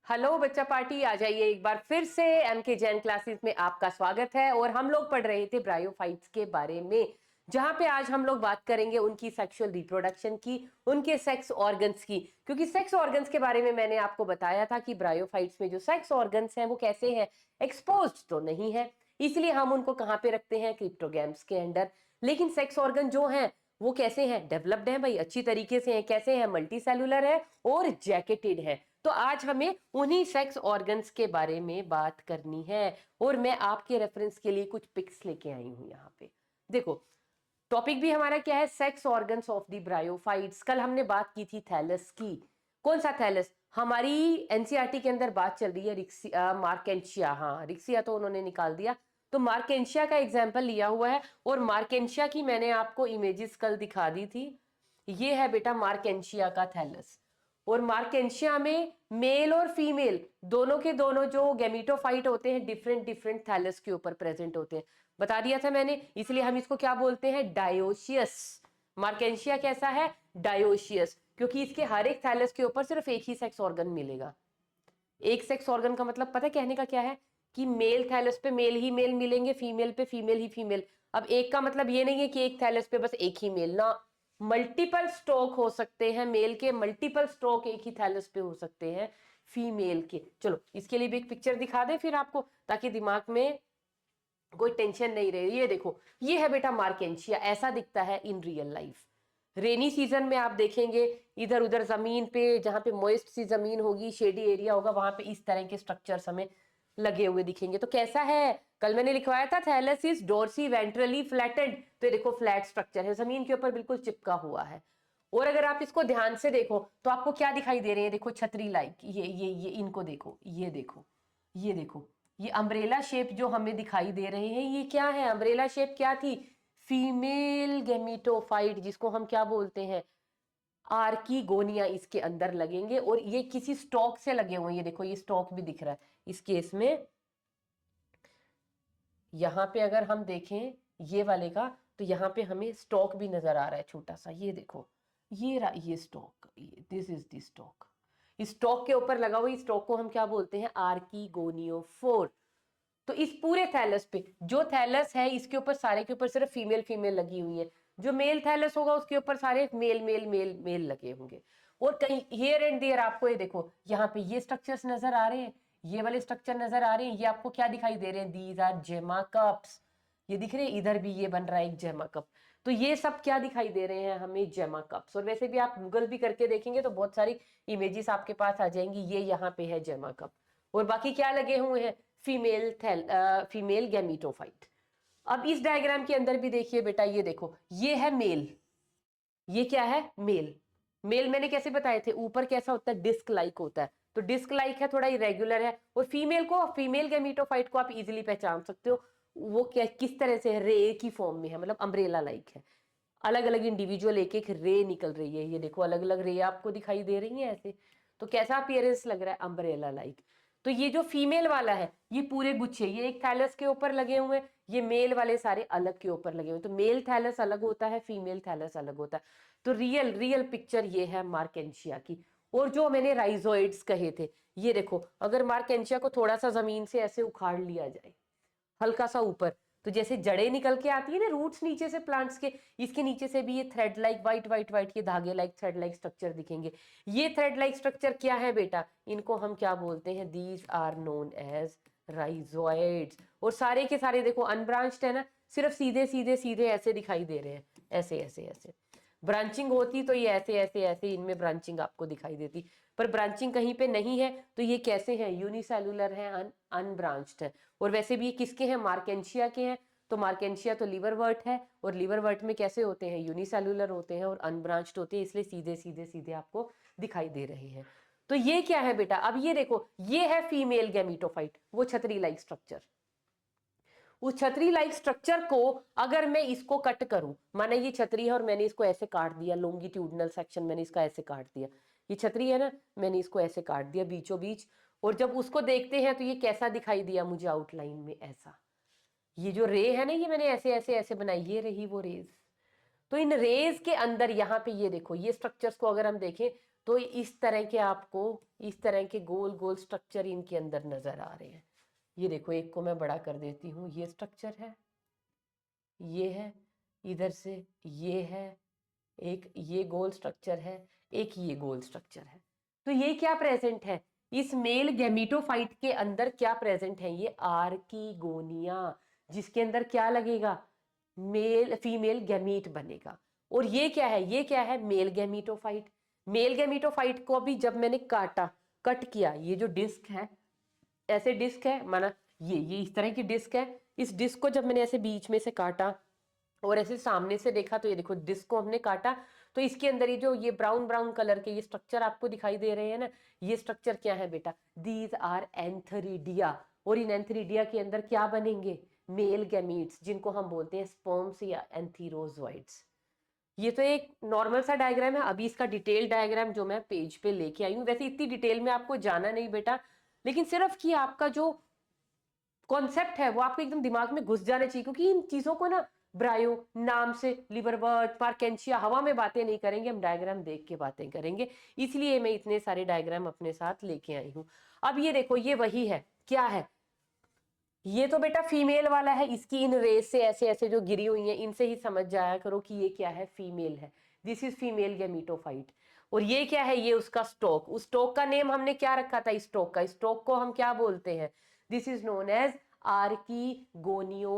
Hello बच्चा party, आ जाइए एक बार फिर से। एम के जैन क्लासेस में आपका स्वागत है। और हम लोग पढ़ रहे थे ब्रायोफाइट्स के बारे में, जहां पे आज हम लोग बात करेंगे उनकी सेक्सुअल रिप्रोडक्शन की, उनके सेक्स ऑर्गन्स की। क्योंकि सेक्स ऑर्गन्स के बारे में मैंने आपको बताया था कि ब्रायोफाइट्स में जो सेक्स ऑर्गन्स हैं वो कैसे हैं, एक्सपोज्ड तो नहीं है, इसलिए हम उनको कहाँ पे रखते हैं, क्रिप्टोगैम्स के अंदर। लेकिन सेक्स ऑर्गन जो हैं वो कैसे हैं, डेवलप्ड हैं भाई, अच्छी तरीके से हैं। कैसे हैं, मल्टी सेलुलर है और जैकेटेड है। तो आज हमें उन्हीं सेक्स ऑर्गन्स के बारे में बात करनी है। और मैं आपके रेफरेंस के लिए कुछ पिक्स लेके आई हूं यहाँ पे। देखो, टॉपिक भी हमारा क्या है, sex organs of the bryophytes. कल हमने बात की थी थैलस की। कौन सा थैलस? हमारी एनसीईआरटी के अंदर बात चल रही है रिक्सिया, मार्केंशिया। हाँ, रिक्सिया तो उन्होंने निकाल दिया, तो मार्केंशिया का एग्जाम्पल लिया हुआ है। और मार्केंशिया की मैंने आपको इमेजेस कल दिखा दी थी। ये है बेटा मार्केंशिया का थैलस। और मार्केंशिया में मेल और फीमेल दोनों के दोनों जो गैमीटोफाइट होते हैं डिफरेंट डिफरेंट थैलस के ऊपर प्रेजेंट होते हैं। बता दिया था मैंने, इसलिए हम इसको क्या बोलते हैं, डायोशियस। मार्केंशिया कैसा है, डायोशियस, क्योंकि इसके हर एक थैलस के ऊपर सिर्फ एक ही सेक्स ऑर्गन मिलेगा। एक सेक्स ऑर्गन का मतलब पता है कहने का क्या है, कि मेल थैलस पे मेल ही मेल मिलेंगे, फीमेल पे फीमेल ही फीमेल। अब एक का मतलब ये नहीं है कि एक थैलस पे बस एक ही मेल ना, मल्टीपल स्टॉक हो सकते हैं मेल के, मल्टीपल स्टॉक एक ही थैलस पे हो सकते हैं फीमेल के। चलो इसके लिए भी एक पिक्चर दिखा दे फिर आपको, ताकि दिमाग में कोई टेंशन नहीं रहे। ये देखो, ये है बेटा मार्केंशिया, ऐसा दिखता है in real life. Rainy season में आप देखेंगे इधर उधर जमीन पे, जहां पे मॉइस्ट सी जमीन होगी, शेडी एरिया होगा, वहां पे इस तरह के स्ट्रक्चर्स हमें लगे हुए दिखेंगे। तो कैसा है, कल मैंने लिखवाया था thallus is dorsiventrally flattened. तो ये देखो फ्लैट स्ट्रक्चर है, जमीन के ऊपर बिल्कुल चिपका हुआ है। और अगर आप इसको ध्यान से देखो तो आपको क्या दिखाई दे रहे हैं, देखो छतरी लाइक, ये इनको देखो, ये देखो, ये देखो, ये अम्ब्रेला शेप जो हमें दिखाई दे रहे हैं, ये क्या है, अम्ब्रेला शेप क्या थी, फीमेल गेमिटोफाइट, जिसको हम क्या बोलते हैं, आर्कीगोनिया इसके अंदर लगेंगे। और ये किसी स्टॉक से लगे हुए हैं, ये देखो ये स्टॉक भी दिख रहा है इस केस में। यहां पे अगर हम देखें ये वाले का, तो यहां पे हमें स्टॉक भी नजर आ रहा है छोटा सा, ये देखो, ये stock, this is the stock. इस स्टॉक के ऊपर लगा हुआ, इस स्टॉक को हम क्या बोलते हैं, आर्कीगोनियोफोर। तो इस पूरे थैलस पे, जो थैलस है इसके ऊपर सारे के ऊपर सिर्फ फीमेल फीमेल लगी हुई है। जो मेल थैलस होगा उसके ऊपर सारे मेल मेल मेल मेल लगे होंगे। और कहीं हियर एंड देयर आपको ये देखो, यहाँ पे ये स्ट्रक्चर्स नजर आ रहे हैं, ये वाले स्ट्रक्चर नजर आ रहे हैं। ये आपको क्या दिखाई दे रहे हैं, दीज आर जेमा कप्स। ये दिख रहे हैं, इधर भी ये बन रहा है एक जेमा कप। तो ये सब क्या दिखाई दे रहे हैं हमें, जेमा कप्स। और वैसे भी आप गूगल भी करके देखेंगे तो बहुत सारी इमेजेस आपके पास आ जाएंगी। ये यहाँ पे है जेमा कप, और बाकी क्या लगे हुए हैं, फीमेल गैमीटोफाइट। अब इस डायग्राम के अंदर भी देखिए बेटा, ये देखो, ये है मेल, ये क्या है, मेल। मेल मैंने कैसे बताए थे, ऊपर कैसा होता है, डिस्क लाइक होता है। तो डिस्क लाइक है, थोड़ा इरेगुलर है। और फीमेल को, फीमेल गैमीटोफाइट को आप इजीली पहचान सकते हो, वो क्या किस तरह से है, रे की फॉर्म में है, मतलब अम्ब्रेला लाइक है। अलग अलग इंडिविजुअल एक एक रे निकल रही है, ये देखो अलग अलग रे आपको दिखाई दे रही है ऐसे। तो कैसा अपीयरेंस लग रहा है, अम्ब्रेला लाइक। तो ये जो फीमेल वाला है, ये पूरे गुच्छे, ये एक थैलस के ऊपर लगे हुए हैं, ये मेल वाले सारे अलग के ऊपर लगे हुए। तो मेल थैलस अलग होता है, फीमेल थैलस अलग होता है। तो रियल रियल पिक्चर ये है मार्केंशिया की। और जो मैंने राइजोइड्स कहे थे, ये देखो, अगर मार्केंशिया को थोड़ा सा जमीन से ऐसे उखाड़ लिया जाए, हल्का सा ऊपर, तो जैसे जड़ें निकल के आती है ना रूट्स नीचे से प्लांट्स के, इसके नीचे से भी ये thread like white white white, ये धागे लाइक थ्रेड लाइक स्ट्रक्चर दिखेंगे। ये थ्रेड लाइक स्ट्रक्चर क्या है बेटा, इनको हम क्या बोलते हैं, these are known as rhizoids. और सारे के सारे देखो अनब्रांच्ड है ना, सिर्फ सीधे सीधे सीधे ऐसे दिखाई दे रहे हैं, ऐसे ऐसे ऐसे। ब्रांचिंग होती तो ये ऐसे ऐसे ऐसे इनमें ब्रांचिंग आपको दिखाई देती, पर ब्रांचिंग कहीं पे नहीं है। तो ये कैसे हैं, यूनिसेलुलर है, अनब्रांच्ड है। और वैसे भी ये किसके हैं, मार्केंशिया के हैं। तो मार्केंशिया तो लिवरवर्ट है, और लिवरवर्ट में कैसे होते हैं, यूनिसेलुलर होते हैं और अनब्रांच्ड होते हैं, इसलिए सीधे सीधे सीधे आपको दिखाई दे रहे हैं। तो ये क्या है बेटा, अब ये देखो, ये है फीमेल गैमीटोफाइट, वो छतरी लाइक स्ट्रक्चर। उस छतरी लाइक स्ट्रक्चर को अगर मैं इसको कट करूं, माना ये छतरी है और मैंने इसको ऐसे काट दिया, लॉन्गिट्यूडनल सेक्शन मैंने इसका ऐसे काट दिया, ये छतरी है ना, मैंने इसको ऐसे काट दिया बीचों बीच। और जब उसको देखते हैं तो ये कैसा दिखाई दिया मुझे आउटलाइन में, ऐसा। ये जो रे है ना, ये मैंने ऐसे ऐसे ऐसे बनाई, ये रही वो रेज। तो इन रेज के अंदर यहाँ पे ये देखो, ये स्ट्रक्चर्स को अगर हम देखें तो इस तरह के आपको इस तरह के गोल गोल स्ट्रक्चर इनके अंदर नजर आ रहे हैं। ये देखो, एक को मैं बड़ा कर देती हूँ, ये स्ट्रक्चर है, ये है, इधर से ये है, एक ये गोल स्ट्रक्चर है, एक ये गोल स्ट्रक्चर है। तो ये क्या प्रेजेंट है इस मेल गैमीटोफाइट के अंदर? क्या प्रेजेंट है? ये आर्किगोनिया, जिसके अंदर क्या लगेगा? मेल फीमेल गैमीट बनेगा। और ये क्या है? ये क्या है? Mail gametophyte. मेल गैमीटोफाइट को अभी जब मैंने कट किया, ये जो डिस्क है, ऐसे डिस्क है माना, ये इस तरह की डिस्क है। इस डिस्क को जब मैंने ऐसे बीच में से काटा और ऐसे सामने से देखा, तो ये देखो डिस्क को हमने काटा, तो इसके अंदर ये ब्राउन ब्राउन कलर के ये स्ट्रक्चर आपको दिखाई दे रहे हैं ना, ये स्ट्रक्चर क्या है बेटा? These are antheridia. और इन एंथरीडिया के अंदर क्या बनेंगे? मेल गैमीट्स, जिनको हम बोलते हैं स्पर्म्स या एंथीरोजोइड्स। ये तो एक नॉर्मल सा डायग्राम है। अभी इसका डिटेल डायग्राम जो मैं पेज पे लेके आई हूँ, वैसे इतनी डिटेल में आपको जाना नहीं बेटा, लेकिन सिर्फ कि आपका जो कॉन्सेप्ट है वो आपके एकदम दिमाग में घुस जाने चाहिए, क्योंकि इन चीजों को ना ब्रायो नाम से, लिवरबर्ट, पार्केंशिया, हवा में बातें नहीं करेंगे, हम डायग्राम देख के बातें करेंगे। इसलिए मैं इतने सारे डायग्राम अपने साथ लेके आई हूँ। अब ये देखो, ये वही है, क्या है? ये तो बेटा फीमेल वाला है, इसकी इन रेस से ऐसे ऐसे जो गिरी हुई है, इनसे ही समझ जाया करो कि ये क्या है? फीमेल है। This is female gametophyte. और ये क्या है? ये उसका स्टॉक। उस स्टॉक का नेम हमने क्या रखा था? स्टॉक का, स्टॉक को हम क्या बोलते हैं? This is known as archegoniophore.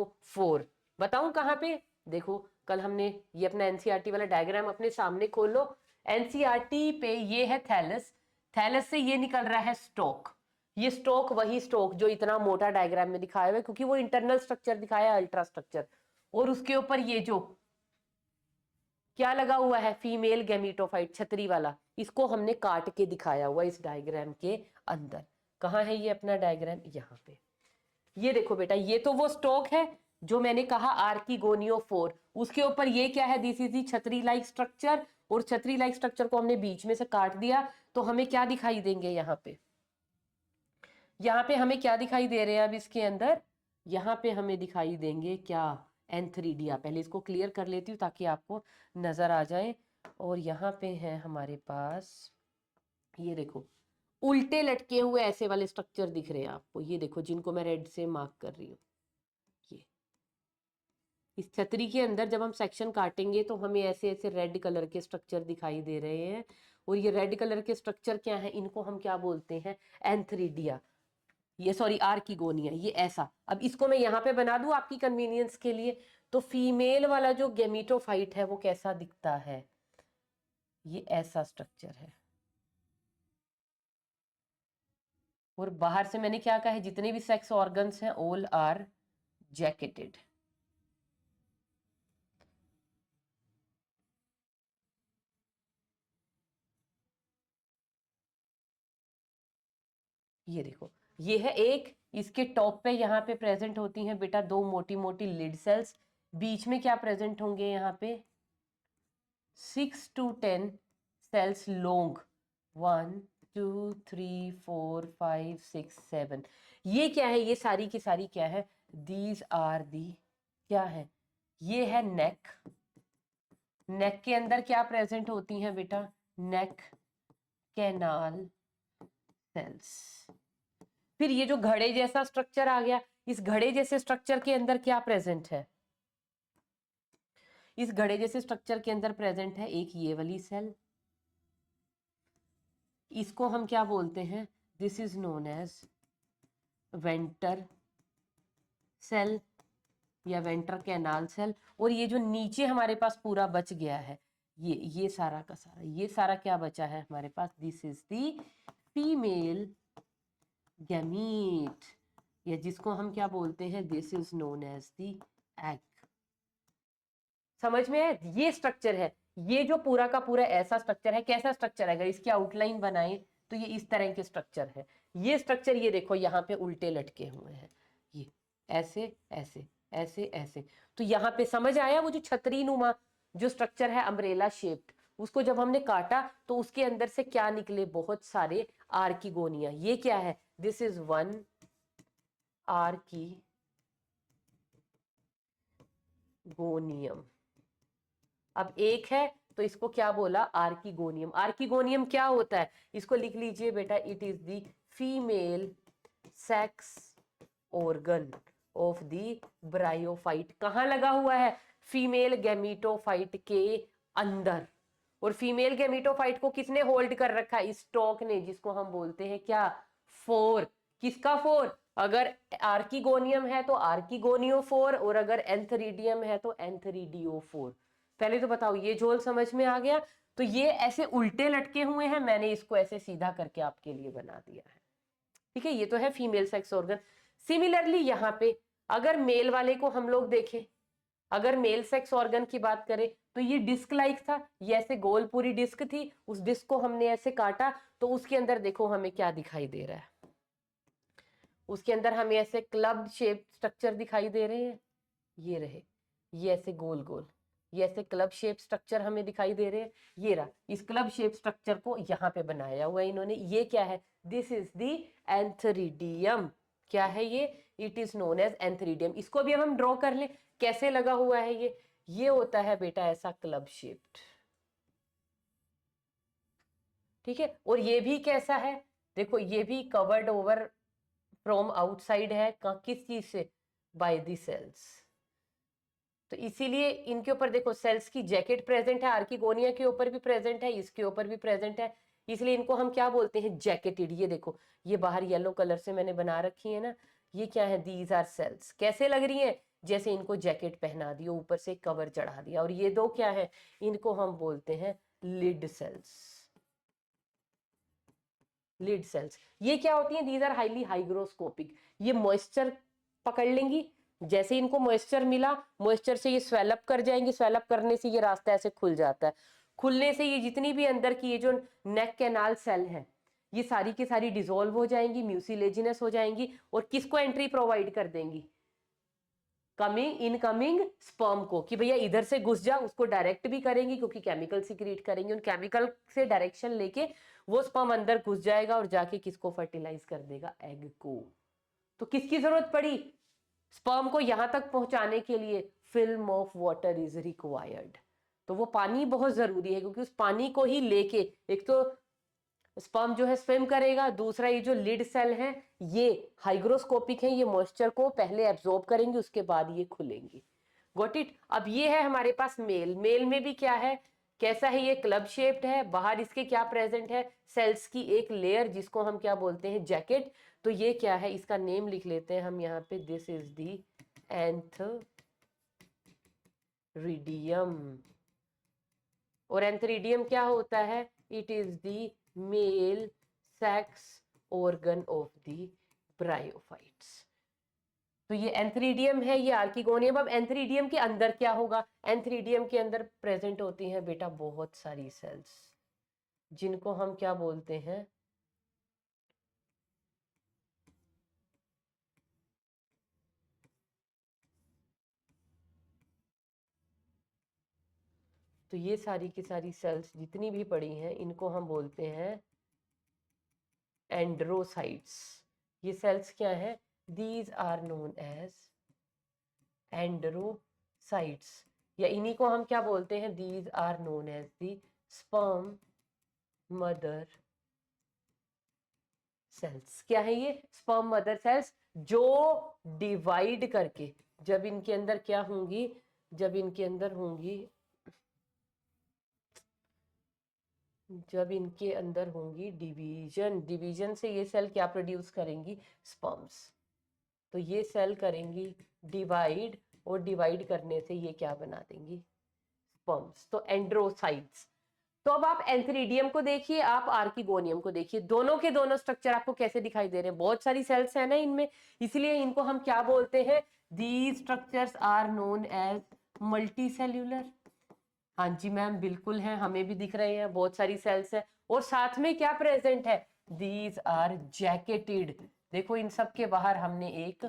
बताऊं कहाँ पे? देखो, कल हमने ये अपना एनसीईआरटी वाला डायग्राम अपने सामने खोलो, एनसीईआरटी पे ये है थैलस, थैलस से ये निकल रहा है स्टॉक। ये स्टॉक वही स्टॉक जो इतना मोटा डायग्राम में दिखाया हुआ है, क्योंकि वो इंटरनल स्ट्रक्चर दिखाया है, अल्ट्रा स्ट्रक्चर, और उसके ऊपर ये जो क्या लगा हुआ है? फीमेल गैमीटोफाइट, छतरी वाला, इसको हमने काट के दिखाया हुआ इस डायग्राम के अंदर। कहाँ है ये अपना डायग्राम? यहाँ पे। ये देखो बेटा, ये तो वो स्टॉक है जो मैंने कहा आर्किगोनियोफोर, उसके ऊपर ये क्या है? दिस इज दी छतरी लाइक स्ट्रक्चर। और छतरी लाइक स्ट्रक्चर को हमने बीच में से काट दिया, तो हमें क्या दिखाई देंगे यहाँ पे? यहाँ पे हमें क्या दिखाई दे रहे हैं अब इसके अंदर? यहाँ पे हमें दिखाई देंगे क्या? एंथरीडिया। पहले इसको क्लियर कर लेती हूँ ताकि आपको नजर आ जाए। और यहाँ पे है हमारे पास, ये देखो, उल्टे लटके हुए ऐसे वाले स्ट्रक्चर दिख रहे हैं आपको, ये देखो, जिनको मैं रेड से मार्क कर रही हूँ। ये इस छतरी के अंदर जब हम सेक्शन काटेंगे तो हमें ऐसे ऐसे रेड कलर के स्ट्रक्चर दिखाई दे रहे हैं। और ये रेड कलर के स्ट्रक्चर क्या है? इनको हम क्या बोलते हैं? एंथरीडिया। ये सॉरी, आर्किगोनिया। ये ऐसा, अब इसको मैं यहाँ पे बना दूं आपकी कन्वीनियंस के लिए। तो फीमेल वाला जो गैमीटोफाइट है वो कैसा दिखता है? ये ऐसा स्ट्रक्चर है। और बाहर से मैंने क्या कहा है? जितने भी सेक्स ऑर्गन्स हैं ऑल आर जैकेटेड। ये देखो, ये है एक, इसके टॉप पे यहाँ पे प्रेजेंट होती हैं बेटा दो मोटी मोटी लिड सेल्स। बीच में क्या प्रेजेंट होंगे? यहाँ पे 6 to 10 सेल्स लॉन्ग, 1 2 3 4 5 6 7। ये क्या है? ये सारी की सारी क्या है? दीज आर दी, क्या है? ये है नेक। नेक के अंदर क्या प्रेजेंट होती हैं बेटा? नेक कैनाल सेल्स। फिर ये जो घड़े जैसा स्ट्रक्चर आ गया, इस घड़े जैसे स्ट्रक्चर के अंदर क्या प्रेजेंट है? इस घड़े जैसे स्ट्रक्चर के अंदर प्रेजेंट है एक ये वाली सेल, इसको हम क्या बोलते हैं? This is known as venter cell या वेंटर कैनाल सेल। और ये जो नीचे हमारे पास पूरा बच गया है, ये सारा का सारा, ये सारा क्या बचा है हमारे पास? This is the female gamete, या जिसको हम क्या बोलते हैं? This is known as the egg. समझ में है? ये स्ट्रक्चर है, ये जो पूरा का पूरा ऐसा स्ट्रक्चर है। कैसा स्ट्रक्चर है? अगर इसकी आउटलाइन बनाए तो ये इस तरह के स्ट्रक्चर है। ये स्ट्रक्चर, ये देखो यहाँ पे उल्टे लटके हुए हैं, ये ऐसे ऐसे ऐसे ऐसे। तो यहाँ पे समझ आया? वो जो छतरी नुमा जो स्ट्रक्चर है, अम्ब्रेला शेप्ड, उसको जब हमने काटा तो उसके अंदर से क्या निकले? बहुत सारे आर्किगोनिया। ये क्या है? This is one archegonium. अब एक है तो इसको क्या बोला, आर्किगोनियम। आर्किगोनियम क्या होता है, इसको लिख लीजिए बेटा, it is the female sex organ of the bryophyte. कहाँ लगा हुआ है, फीमेल गैमीटोफाइट के अंदर। और फीमेल गैमीटोफाइट को किसने होल्ड कर रखा है, स्टॉक ने, जिसको हम बोलते हैं क्या, फोर। किसका फोर, अगर आर्किगोनियम है तो आर्किगोनियोफोर, और अगर एंथरीडियम है तो एंथरीडियोफोर। पहले तो बताओ ये झोल समझ में आ गया। तो ये ऐसे उल्टे लटके हुए हैं, मैंने इसको ऐसे सीधा करके आपके लिए बना दिया है। ठीक है, ये तो है फीमेल सेक्स ऑर्गन। सिमिलरली यहाँ पे अगर मेल वाले को हम लोग देखें, अगर मेल सेक्स ऑर्गन की बात करें तो ये डिस्क लाइक था, ये ऐसे गोल पूरी डिस्क थी, उस डिस्क को हमने ऐसे काटा तो उसके अंदर देखो हमें क्या दिखाई दे रहा है, उसके अंदर हमें ऐसे क्लब शेप स्ट्रक्चर दिखाई दे रहे हैं, ये रहे, ये ऐसे गोल गोल, ये ऐसे क्लब शेप स्ट्रक्चर हमें दिखाई दे रहे हैं। ये रहा, इस क्लब शेप स्ट्रक्चर को यहाँ पे बनाया हुआ है इन्होंने। ये क्या है, दिस इज द एंथरीडियम। क्या है ये, it is known as antheridium. इसको भी अब हम ड्रॉ कर ले, कैसे लगा हुआ है ये होता है बेटा ऐसा क्लब शेप्ड। ठीक है, और ये भी कैसा है, देखो ये भी कवर्ड ओवर फ्रॉम आउटसाइड है, किस चीज से, बाय द सेल्स। तो इसीलिए इनके ऊपर देखो सेल्स की जैकेट प्रेजेंट है, आर्किगोनिया के ऊपर भी प्रेजेंट है, इसके ऊपर भी प्रेजेंट है, इसलिए इनको हम क्या बोलते हैं, जैकेटेड। ये देखो, ये बाहर येलो कलर से मैंने बना रखी है ना, ये क्या है, दीज आर सेल्स। कैसे लग रही है, जैसे इनको जैकेट पहना दिया, ऊपर से कवर चढ़ा दिया। और ये दो क्या है, इनको हम बोलते हैं लिड सेल्स। लिड सेल्स ये क्या होती हैं, दीज आर हाईली हाइग्रोस्कोपिक। ये मॉइस्चर पकड़ लेंगी, जैसे इनको मॉइस्चर मिला, मॉइस्चर से ये स्वेलअप कर जाएंगे, स्वेलअप करने से ये रास्ता ऐसे खुल जाता है। खुलने से ये जितनी भी अंदर की ये जो नेक कैनाल सेल है, ये सारी की सारी डिसॉल्व हो जाएंगी, म्यूसिलेजिनस हो जाएंगी, और किसको एंट्री प्रोवाइड कर देंगी, कमिंग इनकमिंग स्पर्म को, कि भैया इधर से घुस जा। उसको डायरेक्ट भी करेंगी क्योंकि केमिकल सिक्रीट करेंगे, उन केमिकल से डायरेक्शन लेके वो स्पर्म अंदर घुस जाएगा और जाके किसको फर्टिलाइज कर देगा, एग को। तो किसकी जरूरत पड़ी, स्पर्म को यहां तक पहुंचाने के लिए film of water is required. तो वो पानी बहुत जरूरी है, क्योंकि उस पानी को ही लेके एक तो स्पर्म जो है स्विम करेगा, दूसरा ये जो लिड सेल है ये हाइग्रोस्कोपिक है, ये मॉइस्चर को पहले एब्जॉर्ब करेंगे, उसके बाद ये खुलेंगी। Got it. अब ये है हमारे पास मेल। मेल में भी क्या है, कैसा है, ये क्लब शेप्ड है, बाहर इसके क्या प्रेजेंट है, सेल्स की एक लेयर, जिसको हम क्या बोलते हैं, जैकेट। तो ये क्या है, इसका नेम लिख लेते हैं हम यहाँ पे, दिस इज दी एंथरीडियम। और एंथरीडियम क्या होता है, it is the male sex organ of the bryophytes. तो ये एंथरीडियम है, ये आर्किगोनियम। अब एंथरीडियम के अंदर क्या होगा, एंथरीडियम के अंदर प्रेजेंट होती हैं बेटा बहुत सारी सेल्स, जिनको हम क्या बोलते हैं, तो ये सारी की सारी सेल्स जितनी भी पड़ी हैं इनको हम बोलते हैं एंड्रोसाइट्स। ये सेल्स क्या है, these are known as androcytes, या इन्हीं को हम क्या बोलते हैं, these are known as the sperm mother cells. क्या है ये, स्पर्म मदर सेल्स, जो डिवाइड करके जब इनके अंदर क्या होंगी, जब इनके अंदर होंगी, जब इनके अंदर होंगी डिवीजन, डिवीजन से ये सेल क्या प्रोड्यूस करेंगी, स्पर्म्स। तो ये सेल करेंगी डिवाइड, और डिवाइड करने से ये क्या बना देंगी, स्पर्म्स। तो एंड्रोसाइट्स। तो अब आप एंथरीडियम को देखिए, आप आर्किगोनियम को देखिए, दोनों के दोनों स्ट्रक्चर आपको कैसे दिखाई दे रहे हैं, बहुत सारी सेल्स है ना इनमें, इसलिए इनको हम क्या बोलते हैं, these structures are known as multicellular. हाँ जी मैम, बिल्कुल है, हमें भी दिख रहे हैं, बहुत सारी सेल्स है, और साथ में क्या प्रेजेंट है, दीज आर जैकेटेड। देखो इन सब के बाहर हमने एक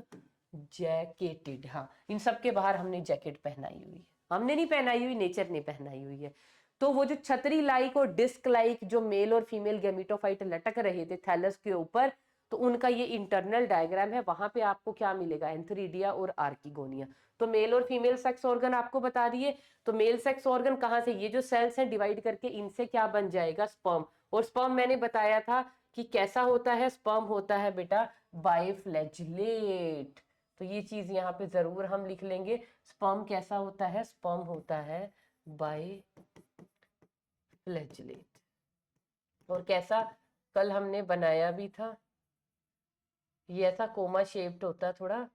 जैकेटेड, हाँ इन सब के बाहर हमने जैकेट पहनाई हुई है, हमने नहीं पहनाई हुई, नेचर ने पहनाई हुई है। तो वो जो छतरी लाइक और डिस्क लाइक जो मेल और फीमेल गैमीटोफाइट लटक रहे थे थैलस के ऊपर, तो उनका ये इंटरनल डायग्राम है, वहां पे आपको क्या मिलेगा, एंथरीडिया और आर्किगोनिया। तो मेल और फीमेल सेक्स ऑर्गन आपको बता दिए। तो मेल सेक्स ऑर्गन कहाँ से, ये जो सेल्स हैं डिवाइड करके इनसे क्या बन जाएगा, स्पर्म। और स्पर्म मैंने बताया था कि कैसा होता है, स्पर्म होता है बेटा बाइफ्लैजिलेट। तो ये चीज यहाँ पे जरूर हम लिख लेंगे, स्पर्म कैसा होता है, स्पर्म होता है बाइफ्लैजिलेट। और कैसा, कल हमने बनाया भी था, ये ऐसा कोमा शेप्ड होता थोड़ा,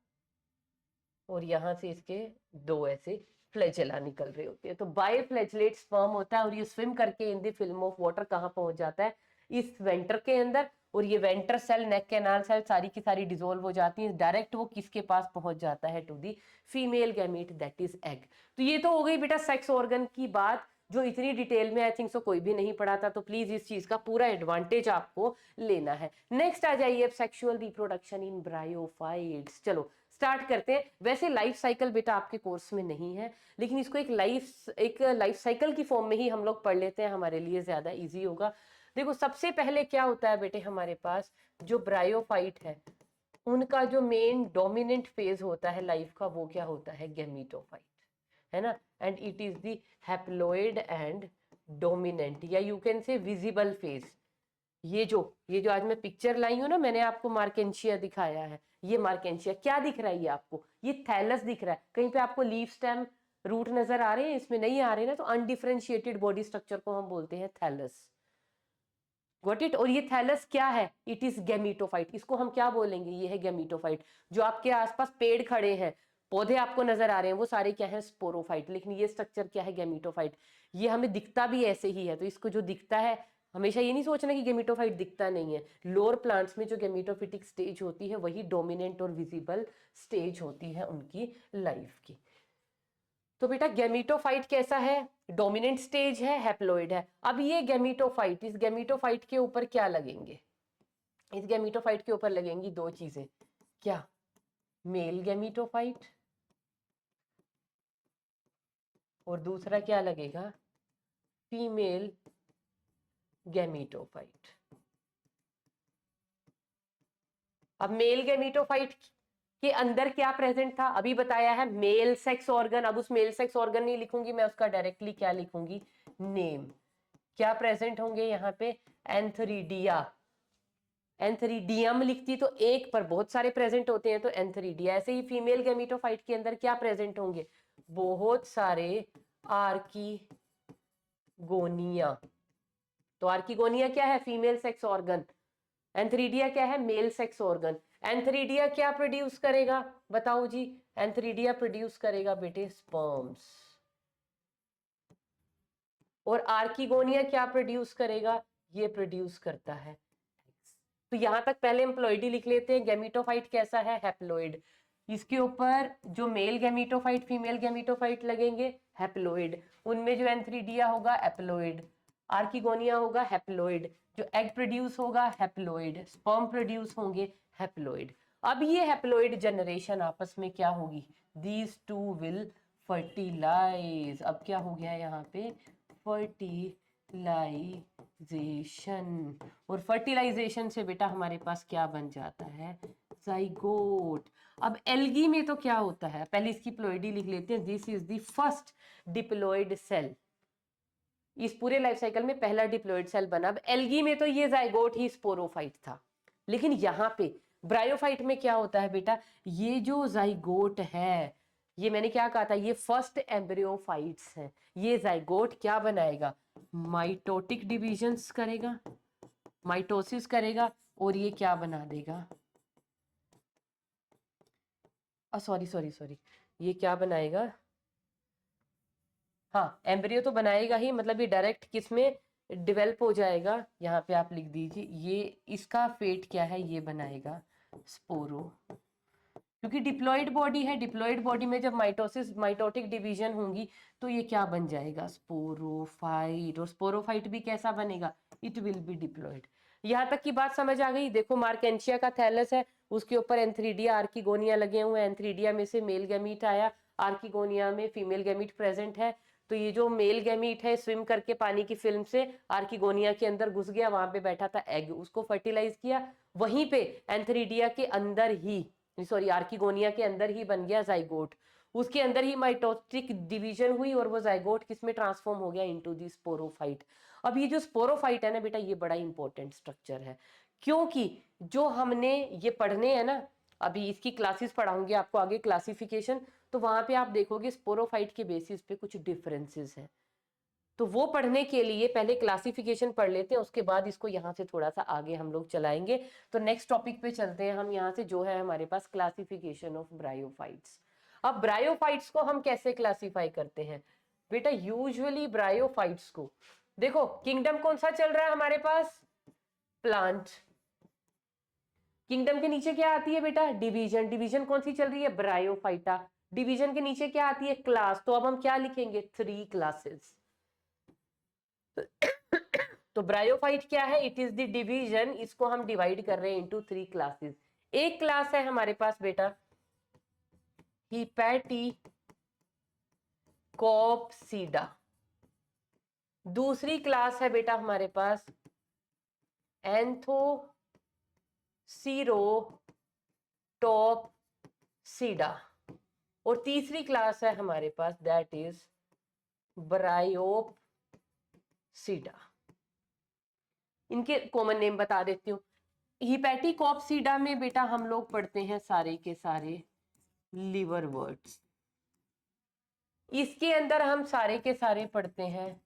और यहाँ से इसके दो ऐसे फ्लैजेला निकल रहे होते हैं। तो बाइफ्लैजिलेट स्पर्म होता है, और ये स्विम करके in the film of water कहाँ पहुंच जाता है, इस वेंटर के अंदर। और ये वेंटर सेल, नेक कैनाल सेल सारी की सारी डिसॉल्व हो जाती है, डायरेक्ट वो किसके पास पहुंच जाता है, to the female gamete that is egg. तो ये तो हो गई बेटा सेक्स ऑर्गन की बात, जो इतनी डिटेल में आई थिंक सो कोई भी नहीं पढ़ा था, तो प्लीज इस चीज का पूरा एडवांटेज आपको लेना है। नेक्स्ट आ जाइए अब, सेक्सुअल रिप्रोडक्शन इन ब्रायोफाइट्स। चलो स्टार्ट करते हैं। वैसे लाइफ साइकिल बेटा आपके कोर्स में नहीं है, लेकिन इसको एक लाइफ साइकिल की फॉर्म में ही हम लोग पढ़ लेते हैं, हमारे लिए ज्यादा इजी होगा। देखो सबसे पहले क्या होता है बेटे, हमारे पास जो ब्रायोफाइट है उनका जो मेन डोमिनेंट फेज होता है लाइफ का, वो क्या होता है, गैमीटोफाइट, है ना। And it is the haploid and dominant, या you can say visible phase. ये जो आज मैं पिक्चर लाई हूं ना, मैंने आपको मार्केंशिया दिखाया है, ये मार्केंशिया क्या दिख रहा है, ये आपको ये थैलस दिख रहा है। कहीं पे आपको लीफ स्टेम रूट नजर आ रहे हैं, इसमें नहीं आ रहे ना, तो अनडिफरेंशिएटेड बॉडी स्ट्रक्चर को हम बोलते हैं थैलस। Got it. और ये थैलस क्या है, इट इज गैमीटोफाइट। इसको हम क्या बोलेंगे, ये है गैमीटोफाइट। जो आपके आसपास पेड़ खड़े हैं, पौधे आपको नजर आ रहे हैं, वो सारे क्या है, स्पोरोफाइट। लेकिन ये स्ट्रक्चर क्या है, गैमीटोफाइट। ये हमें दिखता भी ऐसे ही है, तो इसको जो दिखता है, हमेशा ये नहीं सोचना कि गैमीटोफाइट दिखता नहीं है। लोअर प्लांट्स में जो गैमीटोफिटिक स्टेज होती है वही डोमिनेंट और विजिबल स्टेज होती है उनकी लाइफ की। तो बेटा गैमीटोफाइट कैसा है, डोमिनेंट स्टेज है, हैप्लॉइड है। अब ये गैमीटोफाइट, इस गैमीटोफाइट के ऊपर क्या लगेंगे, इस गैमीटोफाइट के ऊपर लगेंगी दो चीजें, क्या, मेल गैमीटोफाइट, और दूसरा क्या लगेगा, फीमेल गैमीटोफाइट। अब मेल गैमीटोफाइट के अंदर क्या प्रेजेंट था, अभी बताया है मेल सेक्स ऑर्गन। अब उस मेल सेक्स ऑर्गन नहीं लिखूंगी मैं, उसका डायरेक्टली क्या लिखूंगी, नेम। क्या प्रेजेंट होंगे यहाँ पे, एंथरीडिया। एंथरीडियम लिखती तो एक पर बहुत सारे प्रेजेंट होते हैं, तो एंथरीडिया। ऐसे ही फीमेल गैमीटोफाइट के अंदर क्या प्रेजेंट होंगे, बहुत सारे आर्कीगोनिया। तो आर्कीगोनिया क्या है, फीमेल सेक्स ऑर्गन। एंथरीडिया क्या है, मेल सेक्स ऑर्गन। एंथरीडिया क्या प्रोड्यूस करेगा, बताओ जी, एंथरीडिया प्रोड्यूस करेगा बेटे स्पर्म्स। और आर्कीगोनिया क्या प्रोड्यूस करेगा, ये प्रोड्यूस करता है eggs। तो यहां तक पहले एम्प्लॉइडी लिख लेते हैं। गैमीटोफाइट कैसा है, हैप्लॉइड। इसके ऊपर जो मेल गैमीटोफाइट फीमेल गैमीटोफाइट लगेंगे, हैप्लॉइड। उनमें जो एंथरीडिया होगा हैप्लॉइड, आर्कीगोनिया होगा हैप्लॉइड, जो एग प्रोड्यूस होगा हैप्लॉइड, स्पर्म प्रोड्यूस होंगे हैप्लॉइड। अब ये हैप्लॉइड जनरेशन आपस में क्या होगी, दीज टू विल फर्टिलाइज। अब क्या हो गया यहाँ पे, फर्टिलाइजेशन। और फर्टिलाइजेशन से बेटा हमारे पास क्या बन जाता है, जाइगोट। अब एल्गी में तो क्या होता है, पहले इसकी प्लॉइडी लिख लेते हैं, this is the first diploid cell. इस पूरे लाइफ साइकिल में पहला डिप्लॉइड सेल बना। अब एल्गी में तो ये जाइगोट ही स्पोरोफाइट था, लेकिन यहाँ पे ब्रायोफाइट में क्या होता है बेटा, ये जो जाइगोट है, ये मैंने क्या कहा था, ये फर्स्ट एम्ब्रियोफाइट्स हैं। ये जाइगोट क्या बनाएगा, माइटोटिक डिविजन्स करेगा, माइटोसिस करेगा, और ये क्या बना देगा, सॉरी सॉरी सॉरी, ये क्या बनाएगा, हाँ एम्ब्रियो तो बनाएगा ही, मतलब ये डायरेक्ट किस में डेवलप हो जाएगा, यहाँ पे आप लिख दीजिए, ये इसका फेट क्या है, ये बनाएगा स्पोरो। क्योंकि डिप्लॉइड बॉडी है, डिप्लॉइड बॉडी में जब माइटोसिस माइटोटिक डिवीजन होंगी तो ये क्या बन जाएगा, स्पोरोफाइट। और स्पोरोफाइट भी कैसा बनेगा, इट विल बी डिप्लॉइड। यहाँ तक की बात समझ आ गई। देखो मार्केंशिया का थैलस है, उसके ऊपर एंथरीडिया आर्कीगोनिया लगे हुए हैं। एंथरीडिया में से मेल गैमीट आया, आर्कीगोनिया में फीमेल गैमीट प्रेजेंट है। तो ये जो मेल गैमीट है स्विम करके पानी की फिल्म से आर्किगोनिया के अंदर घुस गया, वहां पे बैठा था एग, उसको फर्टिलाइज किया, वहीं पे एंथेरिडिया के अंदर ही, सॉरी आर्किगोनिया के अंदर ही बन गया जाइगोट, उसके अंदर ही माइटोटिक डिवीजन हुई और वो जाइगोट किसमें ट्रांसफॉर्म हो गया, इनटू दी स्पोरोफाइट। अब ये जो स्पोरोफाइट है ना बेटा, ये बड़ा इंपॉर्टेंट स्ट्रक्चर है, क्योंकि जो हमने ये पढ़ने हैं ना, अभी इसकी क्लासेस पढ़ाऊंगी आपको आगे क्लासिफिकेशन, तो वहां पे आप देखोगे स्पोरोफाइट के बेसिस पे कुछ डिफरेंसेस हैं, तो वो पढ़ने के लिए पहले क्लासिफिकेशन पढ़ लेते हैं, उसके बाद इसको यहाँ से थोड़ा सा आगे हम लोग चलाएंगे। तो नेक्स्ट टॉपिक पे चलते हैं हम, यहाँ से जो है हमारे पास क्लासिफिकेशन ऑफ ब्रायोफाइट्स। अब ब्रायोफाइट्स को हम कैसे क्लासिफाई करते हैं बेटा, यूजुअली ब्रायोफाइट्स को देखो, किंगडम कौन सा चल रहा है हमारे पास, प्लांट, किंगडम के नीचे क्या आती है बेटा, डिवीजन, डिवीजन कौन सी चल रही है, ब्रायोफाइटा, डिवीजन के नीचे क्या आती है, क्लास, तो अब हम क्या लिखेंगे, 3 क्लासेस। तो ब्रायोफाइट क्या है, इट इज द डिवीजन, इसको हम डिवाइड कर रहे हैं इनटू 3 क्लासेस। एक क्लास है हमारे पास बेटा हिपैटिकोप्सिडा, दूसरी क्लास है बेटा हमारे पास एंथोसिरोटोप्सिडा, और तीसरी क्लास है हमारे पास दैट इज ब्रायोप्सिडा। इनके कॉमन नेम बता देती हूँ। हिपैटिकोप्सिडा में बेटा हम लोग पढ़ते हैं सारे के सारे लिवरवर्ट्स, इसके अंदर हम सारे के सारे पढ़ते हैं